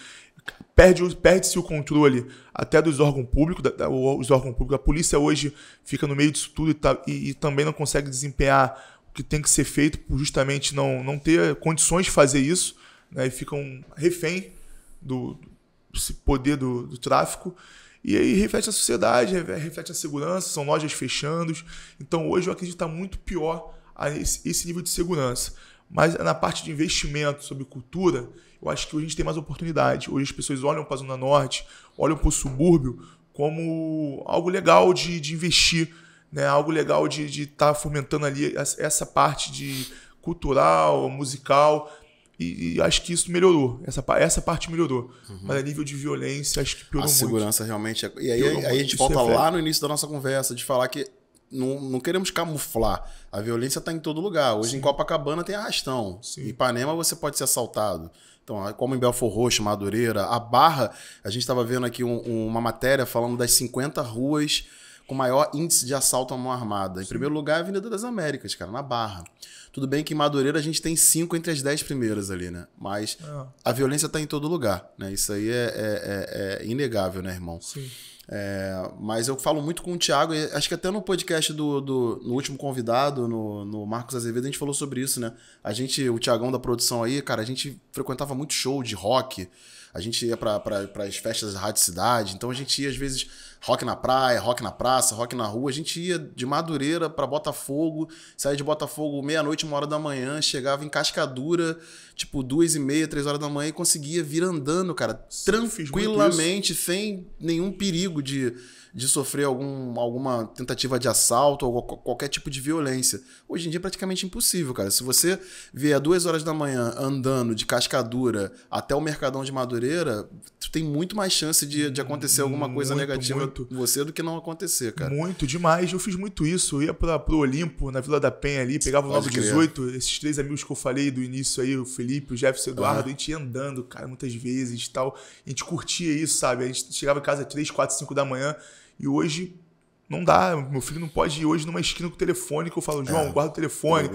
perde-se o controle até dos órgãos públicos, a polícia hoje fica no meio disso tudo e também não consegue desempenhar o que tem que ser feito por justamente não ter condições de fazer isso, né? E ficam refém esse poder do tráfico, e aí reflete a sociedade, reflete a segurança, são lojas fechando. Então hoje eu acredito que está muito pior esse nível de segurança. Mas na parte de investimento sobre cultura, eu acho que hoje a gente tem mais oportunidade. Hoje as pessoas olham para a Zona Norte, olham para o subúrbio como algo legal de investir, né? Algo legal de estar fomentando ali essa parte de cultural, musical. E acho que isso melhorou. Essa parte melhorou. Mas a nível de violência, acho que piorou muito. A segurança realmente é... E aí a gente volta lá no início da nossa conversa, de falar que não queremos camuflar. A violência está em todo lugar. Hoje em Copacabana tem arrastão. Em Ipanema você pode ser assaltado. Então, como em Belford Roxo, Madureira, a Barra, a gente estava vendo aqui uma matéria falando das 50 ruas com maior índice de assalto à mão armada. Em primeiro lugar, a Avenida das Américas, cara, na Barra. Tudo bem que em Madureira a gente tem 5 entre as 10 primeiras ali, né? Mas a violência está em todo lugar, né? Isso aí é inegável, né, irmão? Sim. Mas eu falo muito com o Thiago, acho que até no podcast no último convidado, no Marcos Azevedo, a gente falou sobre isso, né? O Thiagão da produção aí, cara, a gente frequentava muito show de rock, a gente ia para as festas da Rádio Cidade, então a gente ia às vezes rock na praia, rock na praça, rock na rua, a gente ia de Madureira para Botafogo, saía de Botafogo meia-noite, 1h da manhã, chegava em Cascadura, tipo 2h30, 3h da manhã e conseguia vir andando, cara, tranquilamente, sem nenhum perigo de sofrer alguma tentativa de assalto ou qualquer tipo de violência. Hoje em dia é praticamente impossível, cara. Se você vier 2h da manhã andando de Cascadura até o Mercadão de Madureira, tu tem muito mais chance de acontecer alguma coisa negativa com você do que não acontecer, cara. Muito, demais. Eu fiz muito isso. Eu ia pro Olimpo, na Vila da Penha ali, pegava o 918, esses 3 amigos que eu falei do início aí, o Felipe, o Jefferson, o Eduardo, a gente ia andando, cara, muitas vezes e tal. A gente curtia isso, sabe? A gente chegava em casa 3, 4, 5 da manhã. E hoje não dá, meu filho não pode ir hoje numa esquina com o telefone, que eu falo, João, guarda o telefone,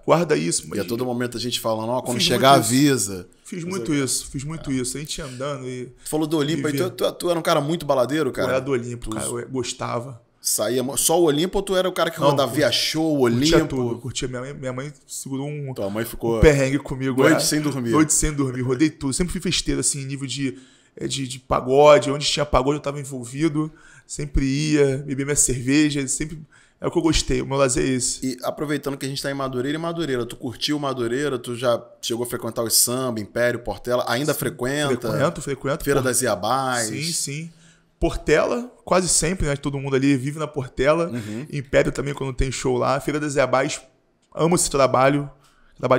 guarda isso. E a todo momento a gente falando, quando chegar avisa. Fiz muito isso. A gente ia andando e... Tu falou do Olimpo, aí tu era um cara muito baladeiro, cara? Eu era do Olimpo, cara, eu gostava. Saía só o Olimpo ou tu era o cara que rodava via show, Olimpo? Curtia. Minha mãe segurou Tua mãe ficou perrengue comigo. Noite sem dormir. Noite sem dormir, rodei tudo. Sempre fui festeiro, assim, em nível de pagode, onde tinha pagode eu estava envolvido, sempre ia, beber minha cerveja, sempre é o que eu gostei, o meu lazer é esse. E aproveitando que a gente está em Madureira, tu curtiu Madureira, tu já chegou a frequentar o samba, Império, Portela, ainda frequenta? Frequento. Feira das Iabás? Sim. Portela, quase sempre, né, todo mundo ali vive na Portela, Império também quando tem show lá, Feira das Iabás, amo esse trabalho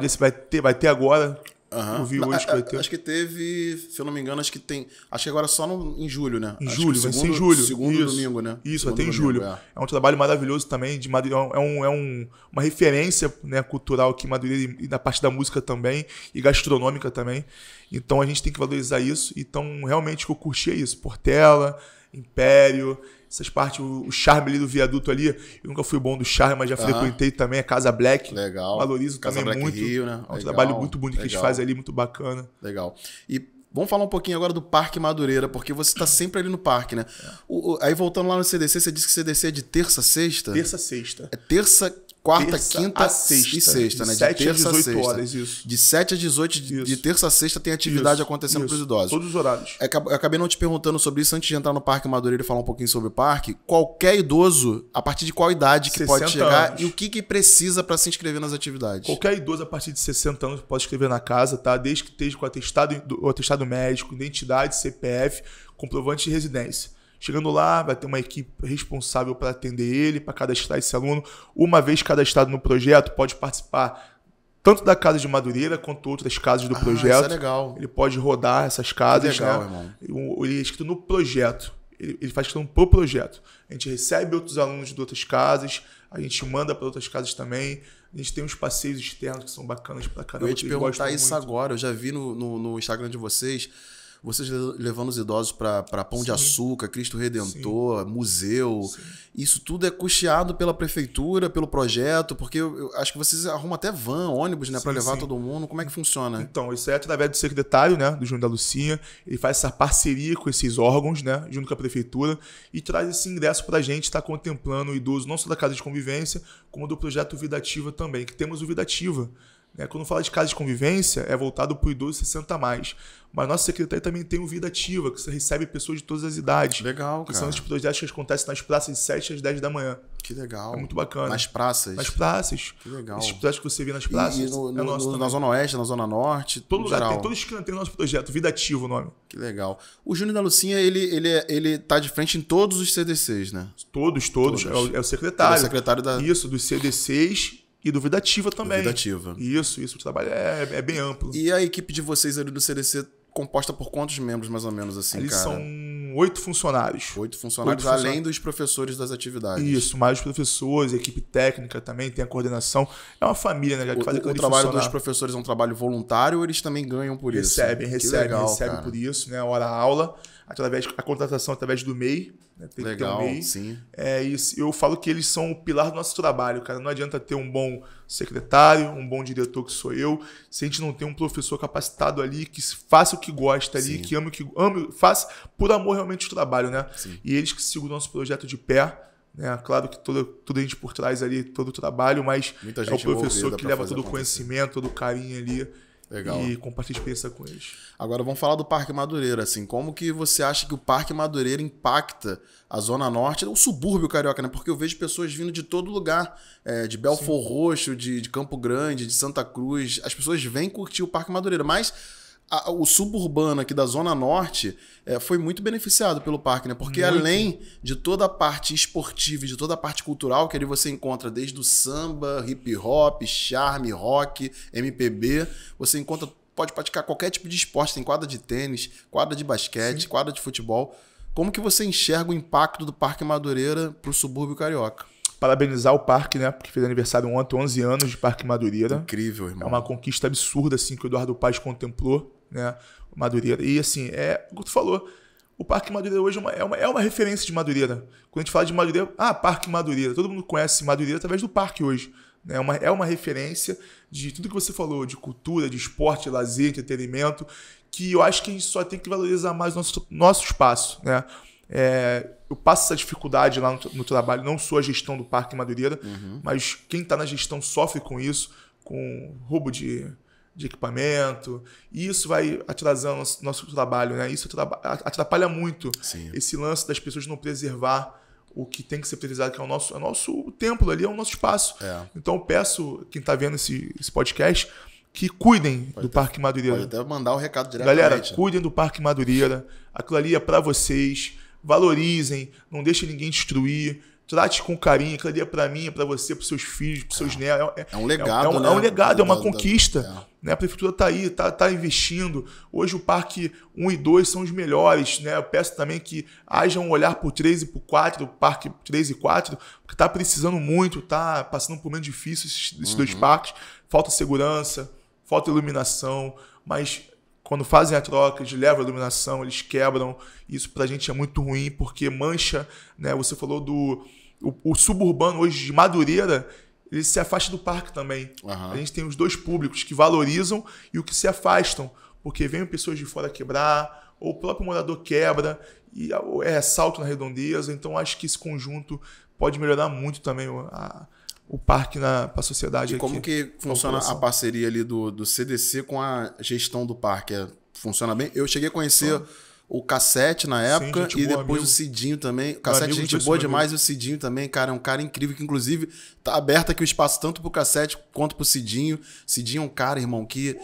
desse vai ter agora, Aham. Eu vi hoje que vai ter. Acho que teve, se eu não me engano, acho que agora só em julho, né? Em Acho julho, que vai ser em julho. Segundo Isso. domingo, né? Isso, Segundo vai ter em domingo, julho. É um trabalho maravilhoso também. Uma referência, né, cultural aqui em Madureira e da parte da música também, e gastronômica também. Então a gente tem que valorizar isso. Então, realmente, o que eu curti é isso. Portela, Império, essas partes, o charme ali do viaduto ali. Eu nunca fui bom do charme, mas já frequentei também a Casa Black. Legal. Valorizo Casa também Black muito. Rio, né? É um Legal, trabalho muito bonito que a gente legal. faz ali, muito bacana. Legal. E vamos falar um pouquinho agora do Parque Madureira, porque você está sempre ali no parque, né? Aí voltando lá no CDC, você disse que o CDC é de terça a sexta? Terça a sexta. É terça, quarta, Terça quinta a sexta. e sexta, né? De 7 terça às 18 sexta. horas, isso. De 7 a 18, de Isso. terça a sexta tem atividade Isso, acontecendo isso. para os idosos. Todos os horários. Eu acabei não te perguntando sobre isso antes de entrar no Parque Madureira e falar um pouquinho sobre o parque. Qualquer idoso, a partir de qual idade que pode 60 chegar anos. e o que precisa para se inscrever nas atividades? Qualquer idoso a partir de 60 anos pode escrever na casa, tá? Desde que esteja com o atestado médico, identidade, CPF, comprovante de residência. Chegando lá, vai ter uma equipe responsável para atender ele, para cadastrar esse aluno. Uma vez cadastrado no projeto, pode participar tanto da Casa de Madureira quanto outras casas do projeto. Isso é legal. Ele pode rodar essas casas. Que legal, né? irmão. Ele é inscrito no projeto. Ele faz questão pro projeto. A gente recebe outros alunos de outras casas, a gente manda para outras casas também. A gente tem uns passeios externos que são bacanas pra caramba. Eu ia te perguntar isso agora. Eu já vi no Instagram de vocês levando os idosos para Pão de Açúcar, Cristo Redentor, museu. Sim. Isso tudo é custeado pela prefeitura, pelo projeto, porque eu acho que vocês arrumam até van, ônibus, né, para levar todo mundo. Como é que funciona? Então, isso é através do secretário, né, do Júnior da Lucinha. Ele faz essa parceria com esses órgãos, né, junto com a prefeitura, e traz esse ingresso para a gente estar contemplando o idoso, não só da Casa de Convivência, como do projeto Vida Ativa também, que temos o Vida Ativa. Quando fala de casa de convivência, é voltado para o idoso 60 a mais. Mas nossa secretaria também tem o Vida Ativa, que você recebe pessoas de todas as idades. Legal, cara. Que são esses projetos que acontecem nas praças de 7 às 10 da manhã. Que legal. É muito bacana. Nas praças? Nas praças. Que legal. Esses projetos que você vê nas praças E é nosso na Zona Oeste, na Zona Norte, todo lugar geral. tem, toda esquina tem o nosso projeto, Vida Ativa o nome. Que legal. O Júnior da Lucinha, ele tá de frente em todos os CDCs, né? Todos. É o secretário. Ele é o secretário da... Isso, dos CDCs e do Vida Ativa também. Vida Ativa. Isso. O trabalho é bem amplo. E a equipe de vocês ali do CDC, composta por quantos membros, mais ou menos, assim, Eles cara? são 8 funcionários. 8 funcionários, além dos professores das atividades. Isso, mais os professores, equipe técnica também, tem a coordenação. É uma família, né? Que faz O trabalho dos professores é um trabalho voluntário ou eles também ganham por isso? Recebem cara. por isso, né? Hora-aula, a contratação através do MEI. Né? Tem Legal, que ter um MEI. sim. Isso, eu falo que eles são o pilar do nosso trabalho, cara. Não adianta ter um bom secretário, um bom diretor que sou eu, se a gente não tem um professor capacitado ali, que faça o que gosta ali, Sim. que faça por amor realmente o trabalho, né? Sim. E eles que seguram o nosso projeto de pé, né? Claro que toda a gente por trás ali, todo o trabalho, mas Muita é o gente professor envolvida que pra leva fazer todo o acontecer. conhecimento, todo o carinho ali. Legal. E compartilha experiência com eles. Agora vamos falar do Parque Madureira, assim, como que você acha que o Parque Madureira impacta a Zona Norte, o subúrbio carioca, né? Porque eu vejo pessoas vindo de todo lugar, de Belford Roxo, de Campo Grande, de Santa Cruz, as pessoas vêm curtir o Parque Madureira, mas o suburbano aqui da Zona Norte foi muito beneficiado pelo parque, né? Porque Muito. além de toda a parte esportiva e de toda a parte cultural, que ali você encontra desde o samba, hip hop, charme, rock, MPB, você pode praticar qualquer tipo de esporte, tem quadra de tênis, quadra de basquete, Sim. quadra de futebol. Como que você enxerga o impacto do Parque Madureira para o subúrbio carioca? Parabenizar o parque, né? Porque fez aniversário ontem, 11 anos de Parque Madureira. Incrível, irmão. É uma conquista absurda, assim, que o Eduardo Paes contemplou, né? Madureira. E, assim, o que tu falou, o Parque Madureira hoje é uma referência de Madureira. Quando a gente fala de Madureira, Parque Madureira. Todo mundo conhece Madureira através do parque hoje. Né? É uma referência de tudo que você falou, de cultura, de esporte, de lazer, entretenimento, que eu acho que a gente só tem que valorizar mais nosso espaço, né? Eu passo essa dificuldade lá no trabalho, não sou a gestão do Parque Madureira, mas quem está na gestão sofre com isso, com roubo de equipamento, e isso vai atrasando nosso trabalho, né? Isso atrapalha muito. Sim. Esse lance das pessoas não preservar o que tem que ser preservado, que é o nosso templo ali, é o nosso espaço. Então eu peço, quem está vendo esse podcast, que cuidem do Parque Madureira. Pode até mandar o recado diretamente. Galera, cuidem do Parque Madureira. Aquilo ali é para vocês. Valorizem, não deixem ninguém destruir. trate com carinho, aquilo ali é pra mim, é pra você, pros seus filhos, pros seus netos. É um legado, né? É um legado, é uma conquista. Né? A prefeitura tá aí, tá investindo. Hoje o Parque 1 e 2 são os melhores. Né? Eu peço também que haja um olhar por 3 e por 4, o Parque 3 e 4, porque tá precisando muito, tá passando por momentos difíceis esses dois parques. Falta segurança, falta iluminação, mas quando fazem a troca, eles levam a iluminação, eles quebram. Isso pra gente é muito ruim, porque mancha, né? Você falou o suburbano hoje de Madureira, ele se afasta do parque também. A gente tem os dois públicos que valorizam e o que se afastam, porque vêm pessoas de fora quebrar, ou o próprio morador quebra, e é assalto na redondeza. Então acho que esse conjunto pode melhorar muito também o parque para a sociedade. E como que funciona a parceria ali do CDC com a gestão do parque? Funciona bem? Eu cheguei a conhecer o Cassete na época. Sim, e depois amigo. O Cidinho também. O Cassete, gente boa demais, e o Cidinho também, cara, é um cara incrível, que inclusive tá aberto aqui o espaço tanto pro Cassete quanto pro Cidinho. Cidinho é um cara, irmão, que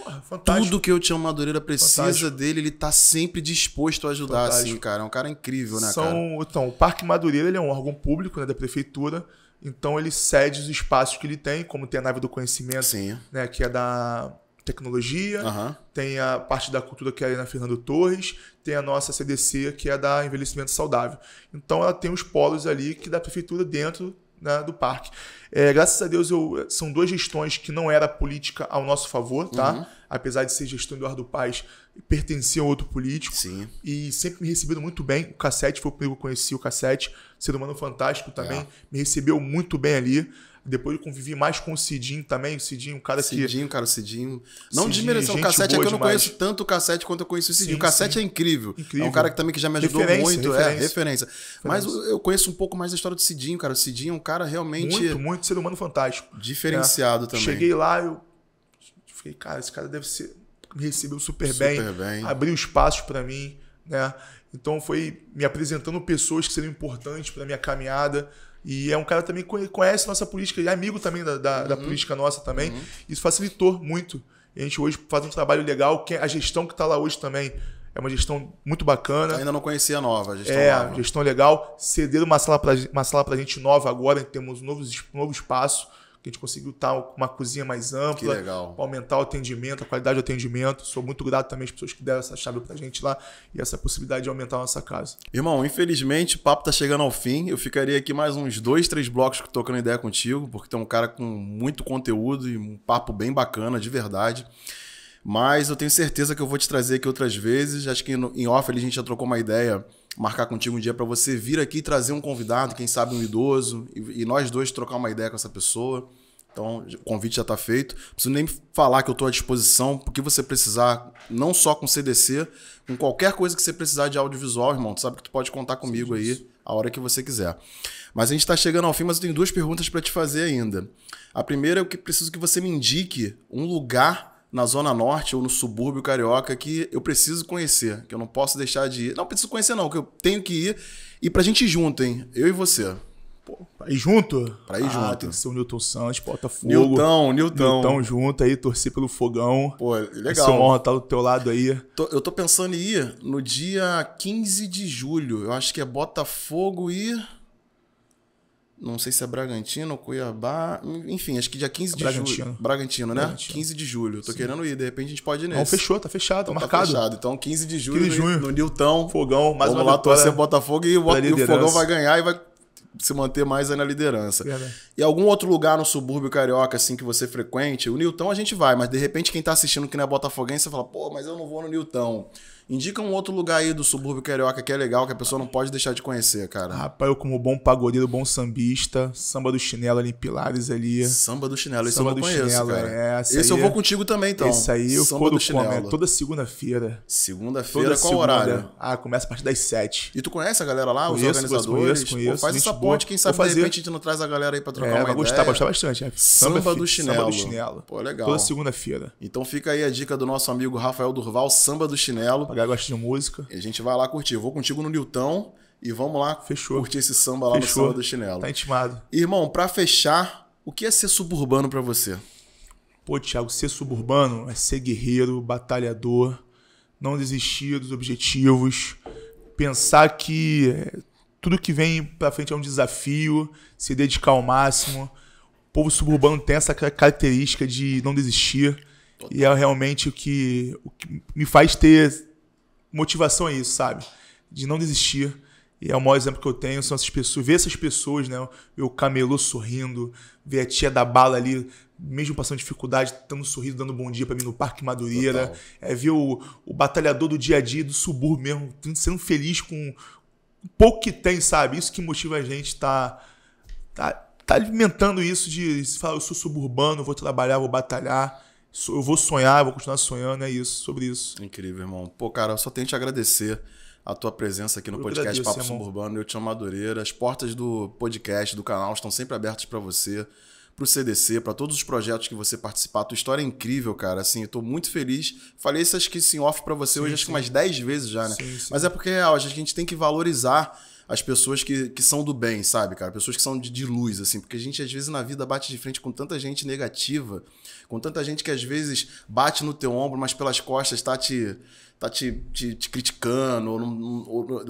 tudo que eu Te Amo Madureira precisa dele, ele tá sempre disposto a ajudar, assim, cara. É um cara incrível, né, cara? Então, o Parque Madureira, ele é um órgão público, né, da prefeitura. Então ele cede os espaços que ele tem, como tem a nave do conhecimento, né, que é da tecnologia, tem a parte da cultura, que é na Fernando Torres, tem a nossa CDC, que é da envelhecimento saudável. Então ela tem os polos ali que da prefeitura dentro, né, do parque. Graças a Deus são duas gestões que não era política ao nosso favor, tá? Apesar de ser gestão do Eduardo Paes, pertencia a outro político. Sim. E sempre me receberam muito bem. O Cassete foi o primeiro que eu conheci, o Cassete, ser humano fantástico também, me recebeu muito bem ali. Depois eu convivi mais com o Cidinho também. O Cidinho, um cara que... O Cidinho. Não desmerecer o Cassete, é que eu não conheço tanto o Cassete quanto eu conheço o Cidinho. O Cassete é incrível. É um cara que também que já me ajudou muito. Referência. Mas eu conheço um pouco mais da história do Cidinho, cara. O Cidinho é um cara realmente... Muito ser humano fantástico. Diferenciado também. Cheguei lá, eu fiquei, cara, esse cara deve ser... Me recebeu super bem. Abriu espaços pra mim, né? Então foi me apresentando pessoas que seriam importantes pra minha caminhada. E é um cara também que conhece nossa política, e é amigo também da política nossa também. Isso facilitou muito. E a gente hoje faz um trabalho legal. A gestão que está lá hoje também é uma gestão muito bacana. Ainda não conhecia a nova, a gestão nova. Gestão legal. Cederam uma sala pra gente nova agora, temos um novo espaço, que a gente conseguiu estar com uma cozinha mais ampla. Que legal. Para aumentar o atendimento, a qualidade do atendimento. Sou muito grato também às pessoas que deram essa chave pra gente lá e essa possibilidade de aumentar a nossa casa. Irmão, infelizmente o papo tá chegando ao fim. Eu ficaria aqui mais uns 2, 3 blocos trocando ideia contigo, porque tem um cara com muito conteúdo e um papo bem bacana, de verdade. Mas eu tenho certeza que eu vou te trazer aqui outras vezes. Acho que em off a gente já trocou uma ideia, marcar contigo um dia para você vir aqui e trazer um convidado, quem sabe um idoso, e nós dois trocar uma ideia com essa pessoa. Então, o convite já está feito. Não preciso nem falar que eu estou à disposição, porque você precisar, não só com CDC, com qualquer coisa que você precisar de audiovisual, irmão. Tu sabe que tu pode contar comigo aí a hora que você quiser. Mas a gente está chegando ao fim, mas eu tenho 2 perguntas para te fazer ainda. A primeira é que preciso que você me indique um lugar na Zona Norte ou no subúrbio carioca que eu preciso conhecer, que eu não posso deixar de ir. Não preciso conhecer não, que eu tenho que ir. E pra gente ir junto, hein? Eu e você. Pô, pra ir junto? Pra ir junto. Tem que ser o Newton Santos, Botafogo. Newton junto aí, torcer pelo Fogão. Pô, legal. Essa honra tá do teu lado aí. Eu tô pensando em ir no dia 15 de julho. Eu acho que é Botafogo e... Não sei se é Bragantino ou Cuiabá. Enfim, acho que dia 15 de julho. Bragantino, né? 15 de julho. Tô querendo ir. De repente a gente pode ir nesse. Não, fechou, tá fechado. Então, marcado. Tá fechado. Então 15 de julho no Nilton. Fogão, mais vamos uma lá torcer Botafogo e o Fogão vai ganhar e vai se manter mais aí na liderança. Verdade. E algum outro lugar no subúrbio carioca assim que você frequente? O Nilton a gente vai, mas de repente quem tá assistindo que não é botafoguense, você fala, pô, mas eu não vou no Nilton. Indica um outro lugar aí do subúrbio carioca que é legal, que a pessoa não pode deixar de conhecer, cara. Rapaz, eu como bom pagodeiro, bom sambista, samba do chinelo ali em Pilares ali. Samba do chinelo, esse eu não conheço, chinelo, cara. Esse eu vou contigo também, então. Esse aí eu samba do chinelo. Toda segunda-feira. Segunda-feira, qual horário? Começa a partir das 7. E tu conhece a galera lá, os organizadores? Conheço. Pô, faz essa ponte, quem sabe de repente a gente não traz a galera aí pra trocar uma ideia. Vai gostar bastante. Samba do chinelo. Pô, legal. Toda segunda-feira. Então fica aí a dica do nosso amigo Rafael Durval, Samba do Chinelo. Pra galera gosta de música. E a gente vai lá curtir. Eu vou contigo no Nilton e vamos lá curtir esse samba lá no Samba do Chinelo. Tá intimado. Irmão, pra fechar, o que é ser suburbano pra você? Pô, Thiago, ser suburbano é ser guerreiro, batalhador, não desistir dos objetivos, pensar que tudo que vem pra frente é um desafio, se dedicar ao máximo. O povo suburbano tem essa característica de não desistir. Total. E é realmente o que me faz ter motivação a isso, sabe? De não desistir. E é o maior exemplo que eu tenho, são essas pessoas, ver essas pessoas, né? Ver o camelô sorrindo, ver a tia da bala ali, mesmo passando dificuldade, dando um sorriso, dando bom dia pra mim no Parque Madureira. Ver o batalhador do dia a dia, do subúrbio mesmo, sendo feliz com o pouco que tem, sabe? Isso que motiva a gente, tá alimentando isso de falar, eu sou suburbano, vou trabalhar, vou batalhar, eu vou sonhar, vou continuar sonhando, é isso, sobre isso. Incrível, irmão. Pô, cara, eu só tenho que te agradecer a tua presença aqui no podcast Papo Suburbano. Eu te chamo Madureira. As portas do podcast, do canal, estão sempre abertas para você, pro CDC, para todos os projetos que você participar. A tua história é incrível, cara. Assim, eu tô muito feliz. Falei isso, acho que em off para você hoje, acho que umas 10 vezes já, né? Sim. Mas é porque a gente tem que valorizar as pessoas que são do bem, sabe, cara? Pessoas que são de luz, assim. Porque a gente, às vezes, na vida bate de frente com tanta gente negativa, com tanta gente que, às vezes, bate no teu ombro, mas pelas costas tá te criticando,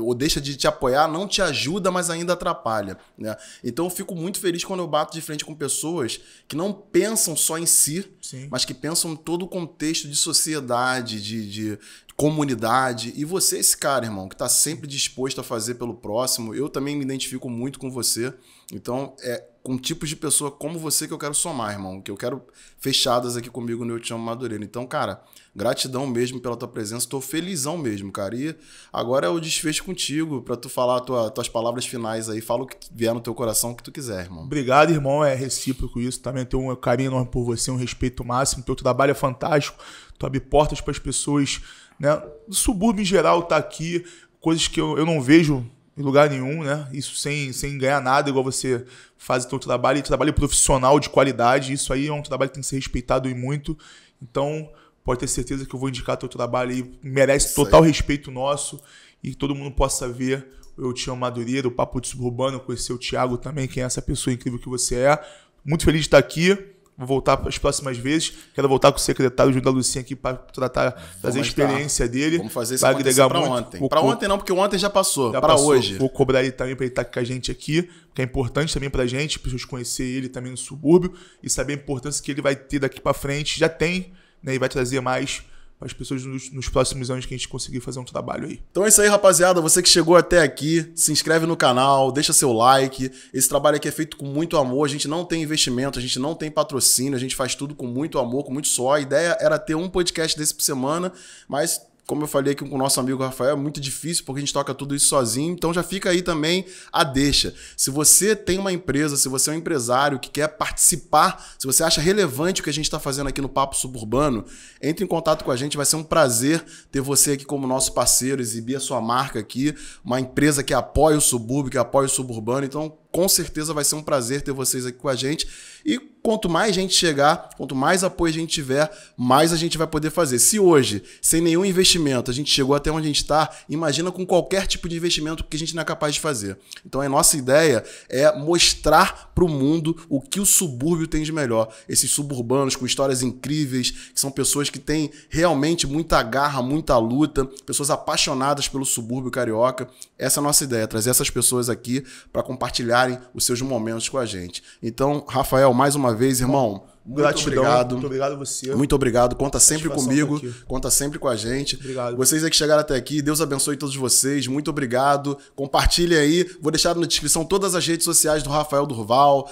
ou deixa de te apoiar, não te ajuda, mas ainda atrapalha, né? Então eu fico muito feliz quando eu bato de frente com pessoas que não pensam só em si, sim, mas que pensam em todo o contexto de sociedade, de comunidade. E você é esse cara, irmão, que tá sempre disposto a fazer pelo próximo. Eu também me identifico muito com você. Então é com tipos de pessoa como você que eu quero somar, irmão, que eu quero fechadas aqui comigo no Eu Te Chamo Madureira. Então, cara, gratidão mesmo pela tua presença, tô felizão mesmo, cara. E agora eu desfecho contigo pra tu falar tuas palavras finais aí, fala o que vier no teu coração, o que tu quiser, irmão. Obrigado, irmão, é recíproco isso, também tenho um carinho enorme por você, um respeito máximo, teu trabalho é fantástico, tu abre portas pras pessoas, né, do subúrbio em geral, tá aqui, coisas que eu não vejo em lugar nenhum, né? Isso sem ganhar nada, igual você faz o teu trabalho, e trabalho profissional de qualidade, isso aí é um trabalho que tem que ser respeitado e muito. Então, pode ter certeza que eu vou indicar teu trabalho aí, merece total respeito nosso, e que todo mundo possa ver. Eu te chamo Madureira, o Papo de Suburbano, conhecer o Thiago também, quem é essa pessoa incrível que você é. Muito feliz de estar aqui. Vou voltar para as próximas vezes. Quero voltar com o secretário Júlio da Lucinha aqui para trazer a experiência dele. Vamos fazer isso acontecer para ontem. Para ontem não, porque o ontem já passou. Para hoje. Vou cobrar ele também para ele estar com a gente aqui, que é importante também para a gente, para pessoas conhecer ele também no subúrbio e saber a importância que ele vai ter daqui para frente. Já tem, né? E vai trazer mais para as pessoas nos próximos anos que a gente conseguir fazer um trabalho aí. Então é isso aí, rapaziada. Você que chegou até aqui, se inscreve no canal, deixa seu like. Esse trabalho aqui é feito com muito amor. A gente não tem investimento, a gente não tem patrocínio, a gente faz tudo com muito amor, com muito suor. A ideia era ter um podcast desse por semana, mas como eu falei aqui com o nosso amigo Rafael, é muito difícil porque a gente toca tudo isso sozinho. Então já fica aí também a deixa. Se você tem uma empresa, se você é um empresário que quer participar, se você acha relevante o que a gente está fazendo aqui no Papo Suburbano, entre em contato com a gente. Vai ser um prazer ter você aqui como nosso parceiro, exibir a sua marca aqui. Uma empresa que apoia o subúrbio, que apoia o suburbano. Então, com certeza vai ser um prazer ter vocês aqui com a gente. E quanto mais gente chegar, quanto mais apoio a gente tiver, mais a gente vai poder fazer. Se hoje, sem nenhum investimento, a gente chegou até onde a gente está, imagina com qualquer tipo de investimento que a gente não é capaz de fazer. Então a nossa ideia é mostrar para o mundo o que o subúrbio tem de melhor. Esses suburbanos com histórias incríveis, que são pessoas que têm realmente muita garra, muita luta, pessoas apaixonadas pelo subúrbio carioca. Essa é a nossa ideia, trazer essas pessoas aqui para compartilhar os seus momentos com a gente. Então, Rafael, mais uma vez, irmão, muito obrigado. Muito obrigado a você. Muito obrigado. Conta sempre comigo, conta sempre com a gente. Obrigado. Vocês aí que chegaram até aqui, Deus abençoe todos vocês. Muito obrigado. Compartilhe aí. Vou deixar na descrição todas as redes sociais do Rafael Durval,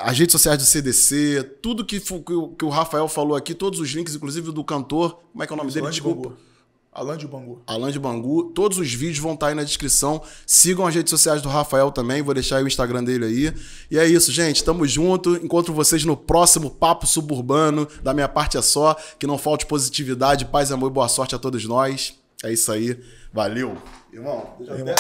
as redes sociais do CDC, tudo que o Rafael falou aqui, todos os links, inclusive do cantor. Como é que é o nome dele? Desculpa. Alan de Bangu. Alan de Bangu. Todos os vídeos vão estar aí na descrição. Sigam as redes sociais do Rafael também. Vou deixar aí o Instagram dele aí. E é isso, gente. Tamo junto. Encontro vocês no próximo Papo Suburbano. Da minha parte é só. Que não falte positividade, paz, amor e boa sorte a todos nós. É isso aí. Valeu. Irmão, deixa eu até...